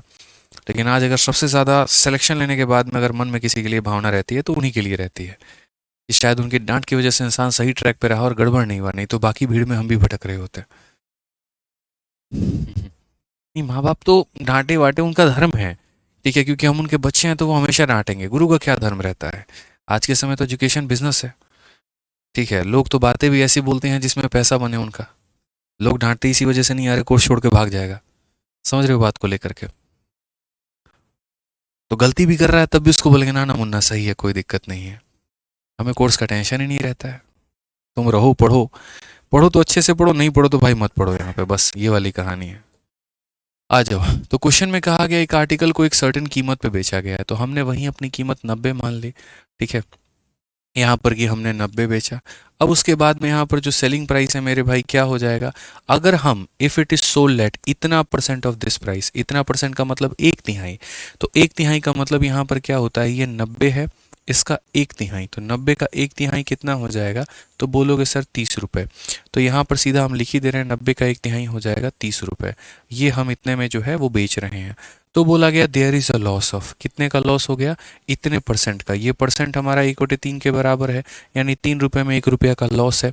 लेकिन आज अगर सबसे ज़्यादा सिलेक्शन लेने के बाद में अगर मन में किसी के लिए भावना रहती है तो उन्हीं के लिए रहती है कि शायद उनकी डांट की वजह से इंसान सही ट्रैक पे रहा और गड़बड़ नहीं हुआ, नहीं तो बाकी भीड़ में हम भी भटक रहे होते। नहीं, माँ बाप तो डांटे वाटे उनका धर्म है, ठीक है, क्योंकि हम उनके बच्चे हैं तो वो हमेशा डांटेंगे। गुरु का क्या धर्म रहता है? आज के समय तो एजुकेशन बिजनेस है, ठीक है। लोग तो बातें भी ऐसी बोलते हैं जिसमें पैसा बने उनका। लोग डांटते इसी वजह से नहीं आ रहे, कोर्स छोड़ के भाग जाएगा। समझ रहे हो बात को लेकर के? तो गलती भी कर रहा है तब भी उसको बोलेंगे ना ना मुन्ना सही है, कोई दिक्कत नहीं है। हमें कोर्स का टेंशन ही नहीं रहता है। तुम रहो, पढ़ो, पढ़ो तो अच्छे से पढ़ो, नहीं पढ़ो तो भाई मत पढ़ो यहाँ पे, बस ये वाली कहानी है। आ जाओ। तो क्वेश्चन में कहा गया एक आर्टिकल को एक सर्टेन कीमत पे बेचा गया है, तो हमने वहीं अपनी कीमत 90 मान ली, ठीक है। यहाँ पर कि हमने 90 बेचा। अब उसके बाद में यहाँ पर जो सेलिंग प्राइस है मेरे भाई क्या हो जाएगा? अगर हम if it is sold eight इतना परसेंट ऑफ दिस प्राइस, इतना परसेंट का मतलब एक तिहाई, तो एक तिहाई का मतलब यहाँ पर क्या होता है? ये 90 है, इसका एक तिहाई, तो 90 का एक तिहाई कितना हो जाएगा? तो बोलोगे सर 30 रुपये। तो यहाँ पर सीधा हम लिख ही दे रहे हैं, 90 का एक तिहाई हो जाएगा 30 रुपये। ये हम इतने में जो है वो बेच रहे हैं। तो बोला गया there is a loss of, कितने का लॉस हो गया? इतने परसेंट का। ये परसेंट हमारा 1/3 के बराबर है, यानी 3 रुपये में 1 रुपया का लॉस है।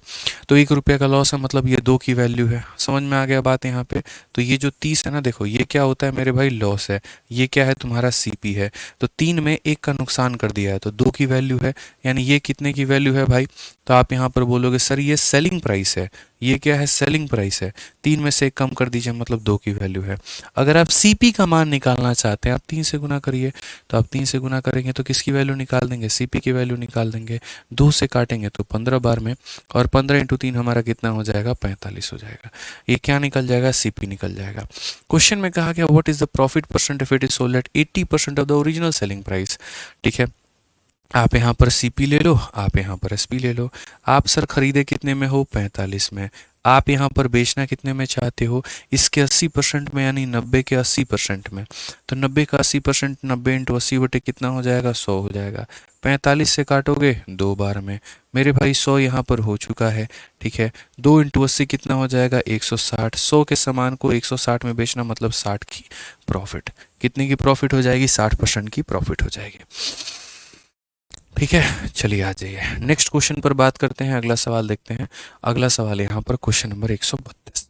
तो 1 रुपया का लॉस है मतलब ये 2 की वैल्यू है। समझ में आ गया बात यहाँ पे? तो ये जो 30 है ना, देखो ये क्या होता है मेरे भाई? लॉस है। ये क्या है? तुम्हारा सीपी है। तो 3 में 1 का नुकसान कर दिया है, तो 2 की वैल्यू है, यानी ये कितने की वैल्यू है भाई? तो आप यहाँ पर बोलोगे सर ये सेलिंग प्राइस है। ये क्या है? सेलिंग प्राइस है। 3 में से 1 कम कर दीजिए, मतलब 2 की वैल्यू है। अगर आप सीपी का मान निकालना चाहते हैं, आप 3 से गुना करिए। तो आप 3 से गुना करेंगे तो किसकी वैल्यू निकाल देंगे? सीपी की वैल्यू निकाल देंगे। 2 से काटेंगे तो 15 बार में, और 15 इंटू 3 हमारा कितना हो जाएगा? 45 हो जाएगा। ये क्या निकल जाएगा? सीपी निकल जाएगा। क्वेश्चन में कहा गया what is the profit percent if it is sold eight 80% of the original selling price, ठीक है। आप यहाँ पर सीपी ले लो, आप यहाँ पर एसपी ले लो। आप सर खरीदे कितने में हो? 45 में। आप यहाँ पर बेचना कितने में चाहते हो? इसके 80% में, यानी 90 के 80% में। तो 90 का 80%, 90 इंटू 80 बटे कितना हो जाएगा? 100 हो जाएगा। 45 से काटोगे 2 बार में, मेरे भाई 100 यहाँ पर हो चुका है, ठीक है। 2 इंटू 80 कितना हो जाएगा? 160। 100 के सामान को 160 में बेचना मतलब 60 की प्रॉफिट। कितने की प्रॉफिट हो जाएगी? 60% की प्रॉफिट हो जाएगी, ठीक है। चलिए आ जाइए नेक्स्ट क्वेश्चन पर बात करते हैं, अगला सवाल देखते हैं। अगला सवाल यहाँ पर क्वेश्चन नंबर 132।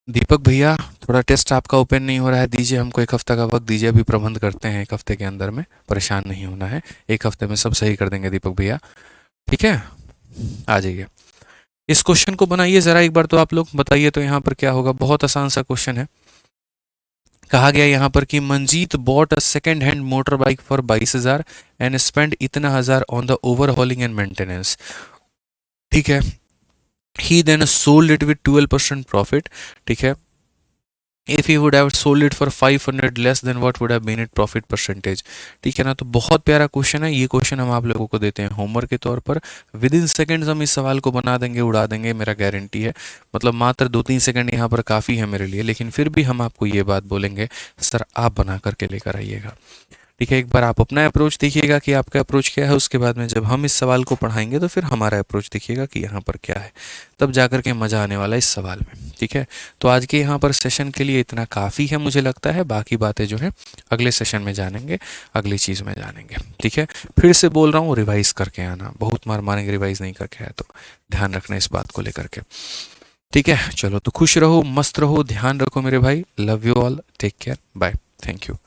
दीपक भैया थोड़ा टेस्ट आपका ओपन नहीं हो रहा है, दीजिए हमको 1 हफ्ता का वक्त दीजिए, अभी प्रबंध करते हैं 1 हफ्ते के अंदर में, परेशान नहीं होना है। 1 हफ्ते में सब सही कर देंगे दीपक भैया, ठीक है। आ जाइए, इस क्वेश्चन को बनाइए ज़रा एक बार, तो आप लोग बताइए तो यहाँ पर क्या होगा। बहुत आसान सा क्वेश्चन है। कहा गया यहाँ पर कि Manjeet bought a second hand motor bike for 22,000 and spend इतना हजार on the overhauling and maintenance, ठीक है। He then sold it with 12% profit, ठीक है। If he would have sold it for 500 less than what would have been it profit percentage, ठीक है ना। तो बहुत प्यारा क्वेश्चन है ये। क्वेश्चन हम आप लोगों को देते हैं होमवर्क के तौर पर। विद इन सेकेंड्स हम इस सवाल को बना देंगे, उड़ा देंगे, मेरा गारंटी है। मतलब मात्र 2-3 सेकंड यहाँ पर काफ़ी है मेरे लिए, लेकिन फिर भी हम आपको ये बात बोलेंगे सर आप बना करके लेकर आइएगा, ठीक है। एक बार आप अपना अप्रोच देखिएगा कि आपका अप्रोच क्या है, उसके बाद में जब हम इस सवाल को पढ़ाएंगे तो फिर हमारा अप्रोच देखिएगा कि यहाँ पर क्या है, तब जाकर के मज़ा आने वाला है इस सवाल में, ठीक है। तो आज के यहाँ पर सेशन के लिए इतना काफ़ी है मुझे लगता है। बाकी बातें जो है अगले सेशन में जानेंगे, अगली चीज़ में जानेंगे, ठीक है। फिर से बोल रहा हूँ रिवाइज़ करके आना, बहुत मार मारेंगे रिवाइज़ नहीं करके आया तो, ध्यान रखना इस बात को लेकर के, ठीक है। चलो तो खुश रहो, मस्त रहो, ध्यान रखो मेरे भाई। Love you all, take care, bye, thank you.